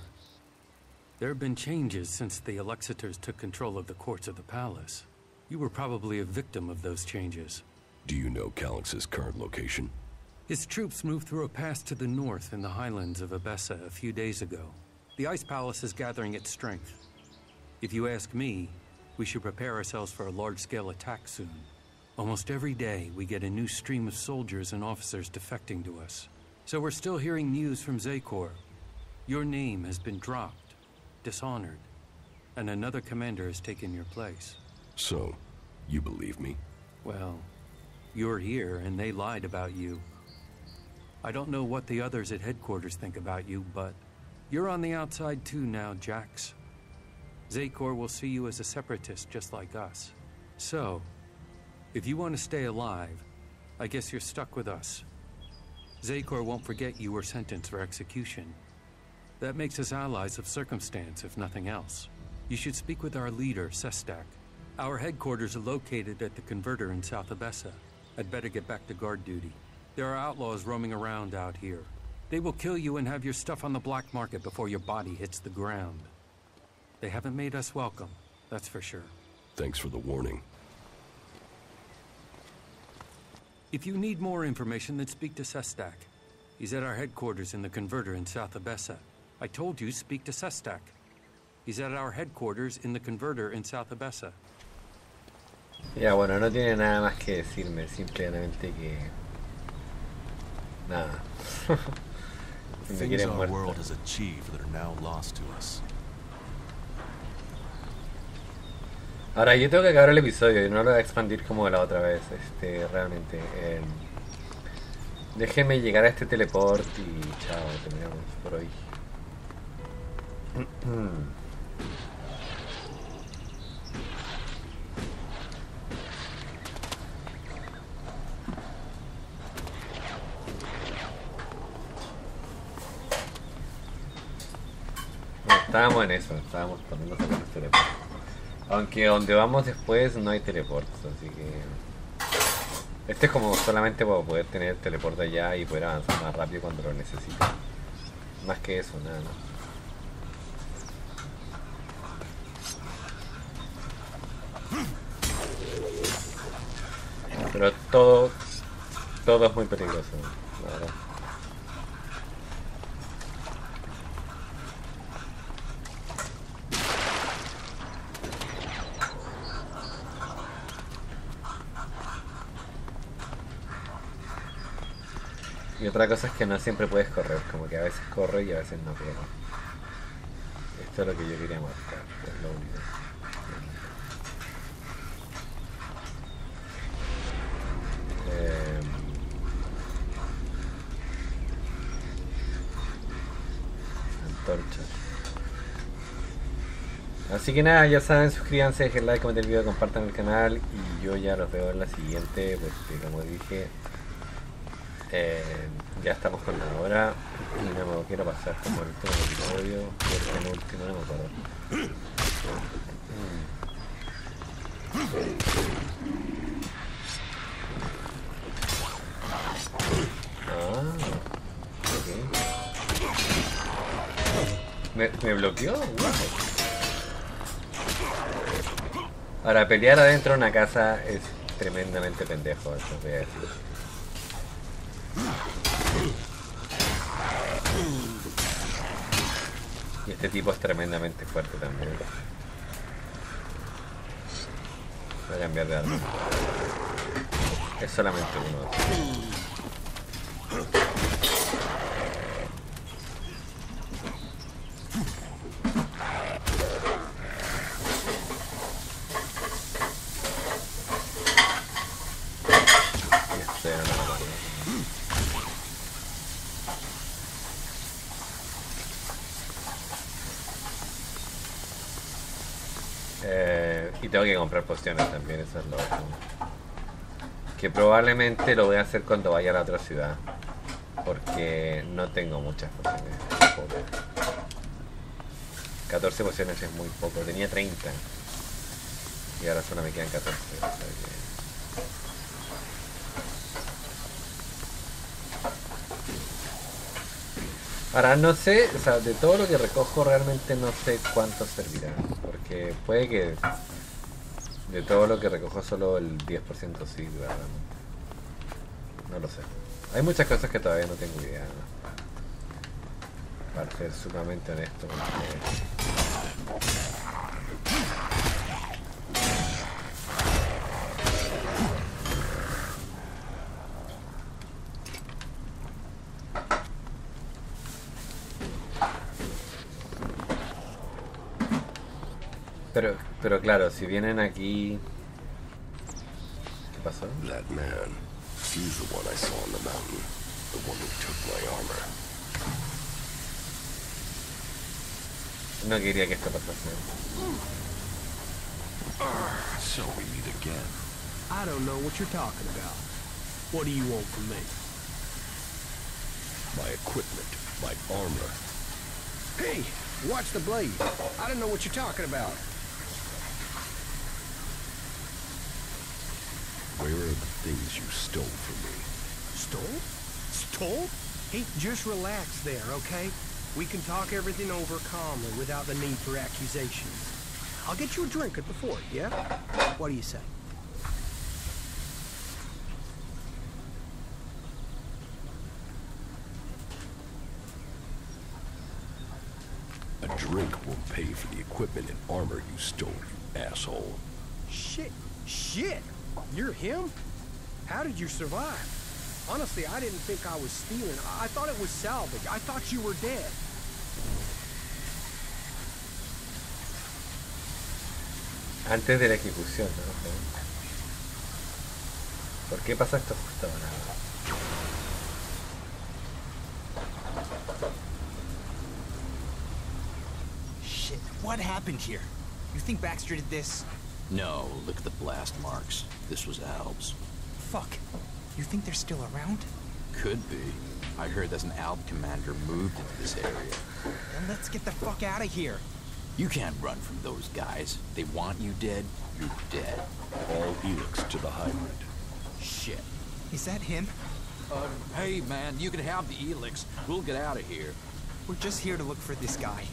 There have been changes since the Elexitors took control of the courts of the palace. You were probably a victim of those changes. Do you know Calyx's current location? His troops moved through a pass to the north in the highlands of Abessa a few days ago. The Ice Palace is gathering its strength. If you ask me, we should prepare ourselves for a large-scale attack soon. Almost every day, we get a new stream of soldiers and officers defecting to us. So we're still hearing news from Zakor. Your name has been dropped, dishonored, and another commander has taken your place. So, you believe me? Well, you're here and they lied about you. I don't know what the others at headquarters think about you, but you're on the outside too now, Jax. Zakor will see you as a separatist just like us. So, if you want to stay alive, I guess you're stuck with us. Zakor won't forget you were sentenced for execution. That makes us allies of circumstance, if nothing else. You should speak with our leader, Sestak. Our headquarters are located at the Converter in South Abessa. I'd better get back to guard duty. There are outlaws roaming around out here. They will kill you and have your stuff on the black market before your body hits the ground. They haven't made us welcome, that's for sure. Thanks for the warning. If you need more information, then speak to Sestak. He's at our headquarters in the Converter in South Abessa. I told you, speak to Sestak. He's at our headquarters in the Converter in South Abessa. Ya, bueno, no tiene nada más que decirme, simplemente que... nada. Me Things quieren our muerto. world has achieved that are now lost to us. Ahora, yo tengo que acabar el episodio y no lo voy a expandir como la otra vez, realmente. Déjenme llegar a este teleport y chao, terminamos por hoy. Bueno, estábamos en eso, estábamos poniendo con los teleports. Aunque donde vamos después no hay teleports, así que... Este es como solamente para poder tener el teleport allá y poder avanzar más rápido cuando lo necesite. Más que eso, nada más. Pero todo es muy peligroso, la verdad. Y otra cosa es que no siempre puedes correr, como que a veces corro y a veces no corro. Esto es lo que yo quería mostrar, es lo único. Antorchas. Así que nada, ya saben, suscríbanse, dejen like, comenten el video, compartan el canal y yo ya los veo en la siguiente, porque como dije, ya estamos con la hora y no me quiero pasar como el último episodio, porque en el último no me acuerdo. Ok. Me bloqueó, wow. Ahora, pelear adentro de una casa es tremendamente pendejo, eso voy a decir. Y este tipo es tremendamente fuerte también. Voy a cambiar de arma. Es solamente uno. Y tengo que comprar pociones también, eso es lo otro. Que probablemente lo voy a hacer cuando vaya a la otra ciudad. Porque no tengo muchas pociones. 14 pociones es muy poco, tenía 30. Y ahora solo me quedan 14. O sea que... Ahora no sé, o sea, de todo lo que recojo realmente no sé cuánto servirá. Porque puede que de todo lo que recojo solo el 10% sirva. No lo sé. Hay muchas cosas que todavía no tengo idea, ¿no? Para ser sumamente honesto. Pero claro, si vienen aquí... ¿Qué pasó? That man, he's the one I saw on the mountain. The one who took my armor. No quería que esto pasase. So we meet again. I don't know what you're talking about. What do you want from me? My equipment, my armor. Hey, watch the blade. I don't know what you're talking about. Where are the things you stole from me? Stole? Stole? Hey, just relax there, okay? We can talk everything over calmly without the need for accusations. I'll get you a drink at the fort, yeah? What do you say? A drink won't pay for the equipment and armor you stole, you asshole. Shit. You're him? How did you survive? Honestly, I didn't think I was stealing. I thought it was salvage. I thought you were dead. Antes de la ejecución, ¿no? ¿Por qué pasa esto justo ahora? Shit, what happened here? You think Baxter did this? No, look at the blast marks. This was Alb's. Fuck. You think they're still around? Could be. I heard there's an Alb commander moved into this area. Then let's get the fuck out of here. You can't run from those guys. They want you dead, you're dead. All ELEX to the hybrid. Shit. Is that him? Hey man, you can have the ELEX. We'll get out of here. We're just here to look for this guy.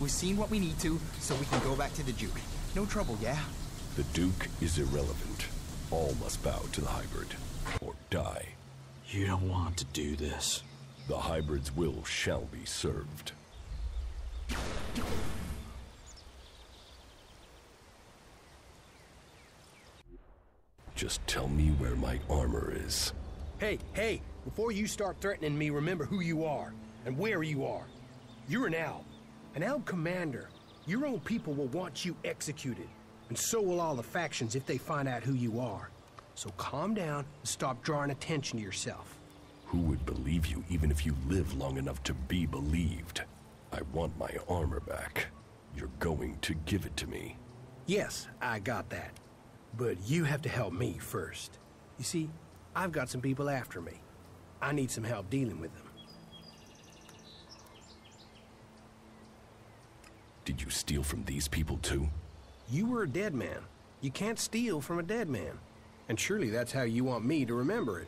We've seen what we need to, so we can go back to the Duke. No trouble, yeah? The Duke is irrelevant. All must bow to the hybrid, or die. You don't want to do this. The hybrid's will shall be served. Just tell me where my armor is. Hey, before you start threatening me, remember who you are and where you are. You're an Alb. An Alb commander. Your own people will want you executed. And so will all the factions if they find out who you are. So calm down and stop drawing attention to yourself. Who would believe you even if you live long enough to be believed? I want my armor back. You're going to give it to me. Yes, I got that. But you have to help me first. You see, I've got some people after me. I need some help dealing with them. Did you steal from these people too? You were a dead man. You can't steal from a dead man. And surely that's how you want me to remember it.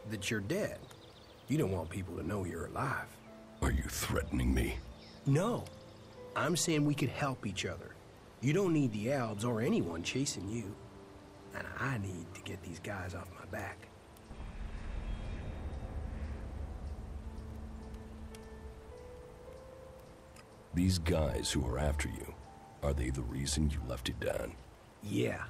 That you're dead. You don't want people to know you're alive. Are you threatening me? No. I'm saying we could help each other. You don't need the Albs or anyone chasing you. And I need to get these guys off my back. These guys who are after you, are they the reason you left it down? Yeah.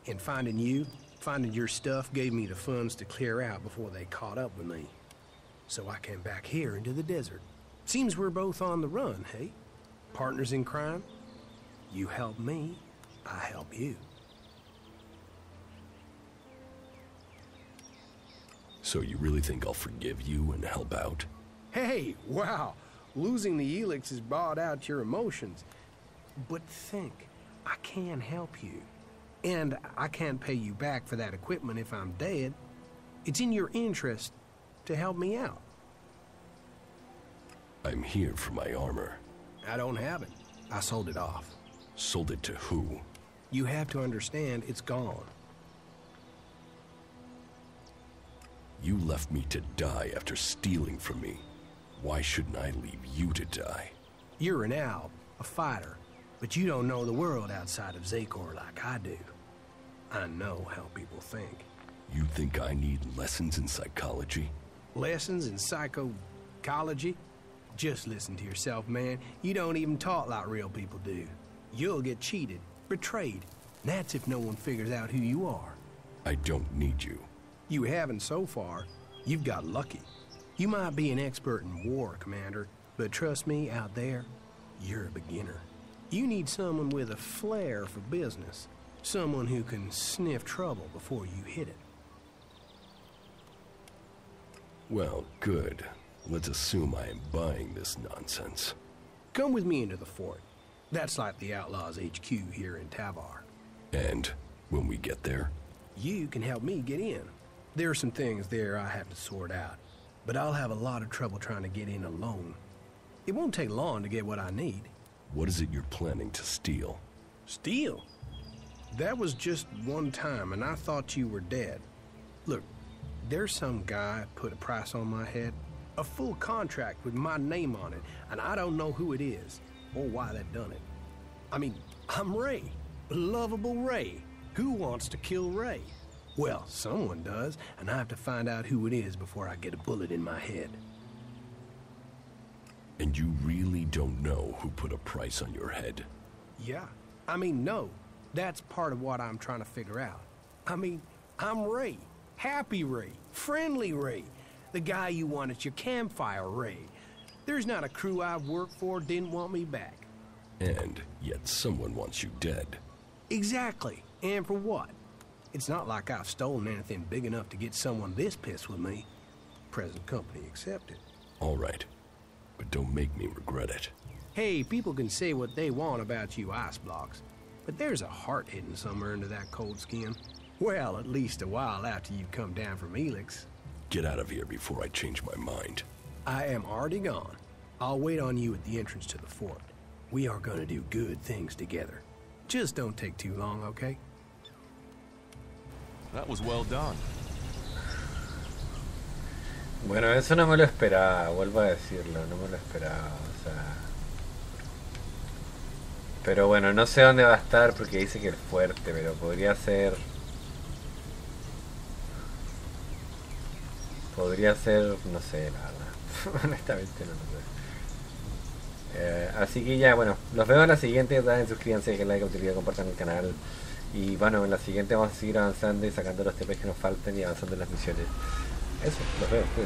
And finding your stuff gave me the funds to clear out before they caught up with me. So I came back here into the desert. Seems we're both on the run, hey? Partners in crime? You help me, I help you. So you really think I'll forgive you and help out? Hey, wow! Losing the ELEX has brought out your emotions. But think, I can help you. And I can't pay you back for that equipment if I'm dead. It's in your interest to help me out. I'm here for my armor. I don't have it. I sold it off. Sold it to who? You have to understand, it's gone. You left me to die after stealing from me. Why shouldn't I leave you to die? You're an Alb, a fighter, but you don't know the world outside of Zakor like I do. I know how people think. You think I need lessons in psychology? Lessons in psychology? Just listen to yourself, man. You don't even talk like real people do. You'll get cheated, betrayed. That's if no one figures out who you are. I don't need you. You haven't so far. You've got lucky. You might be an expert in war, Commander, but trust me, out there, you're a beginner. You need someone with a flair for business. Someone who can sniff trouble before you hit it. Well, good. Let's assume I am buying this nonsense. Come with me into the fort. That's like the Outlaws HQ here in Tavar. And when we get there? You can help me get in. There are some things there I have to sort out, but I'll have a lot of trouble trying to get in alone. It won't take long to get what I need. What is it you're planning to steal? Steal? That was just one time, and I thought you were dead. Look, there's some guy put a price on my head. A full contract with my name on it, and I don't know who it is, or why they done it. I mean, I'm Ray. Lovable Ray. Who wants to kill Ray? Well, someone does, and I have to find out who it is before I get a bullet in my head. And you really don't know who put a price on your head? Yeah. I mean, no. That's part of what I'm trying to figure out. I mean, I'm Ray. Happy Ray. Friendly Ray. The guy you want at your campfire, Ray. There's not a crew I've worked for didn't want me back. And yet someone wants you dead. Exactly. And for what? It's not like I've stolen anything big enough to get someone this pissed with me. Present company accepted. All right. But don't make me regret it. Hey, people can say what they want about you ice blocks, but there's a heart hidden somewhere under that cold skin. Well, at least a while after you come down from ELEX. Get out of here before I change my mind. I am already gone. I'll wait on you at the entrance to the fort. We are gonna do good things together. Just don't take too long, okay? That was well done. Bueno, eso no me lo esperaba, vuelvo a decirlo, no me lo esperaba, o sea... Pero bueno, no sé dónde va a estar porque dice que es fuerte, pero podría ser... Podría ser, no sé, la verdad. Honestamente no lo sé. Así que ya, bueno, los veo en la siguiente. Dale, suscríbanse, dejen like, utilidad, compartan el canal. Y bueno, en la siguiente vamos a seguir avanzando y sacando los TPs que nos faltan y avanzando en las misiones. Eso, los veo ustedes.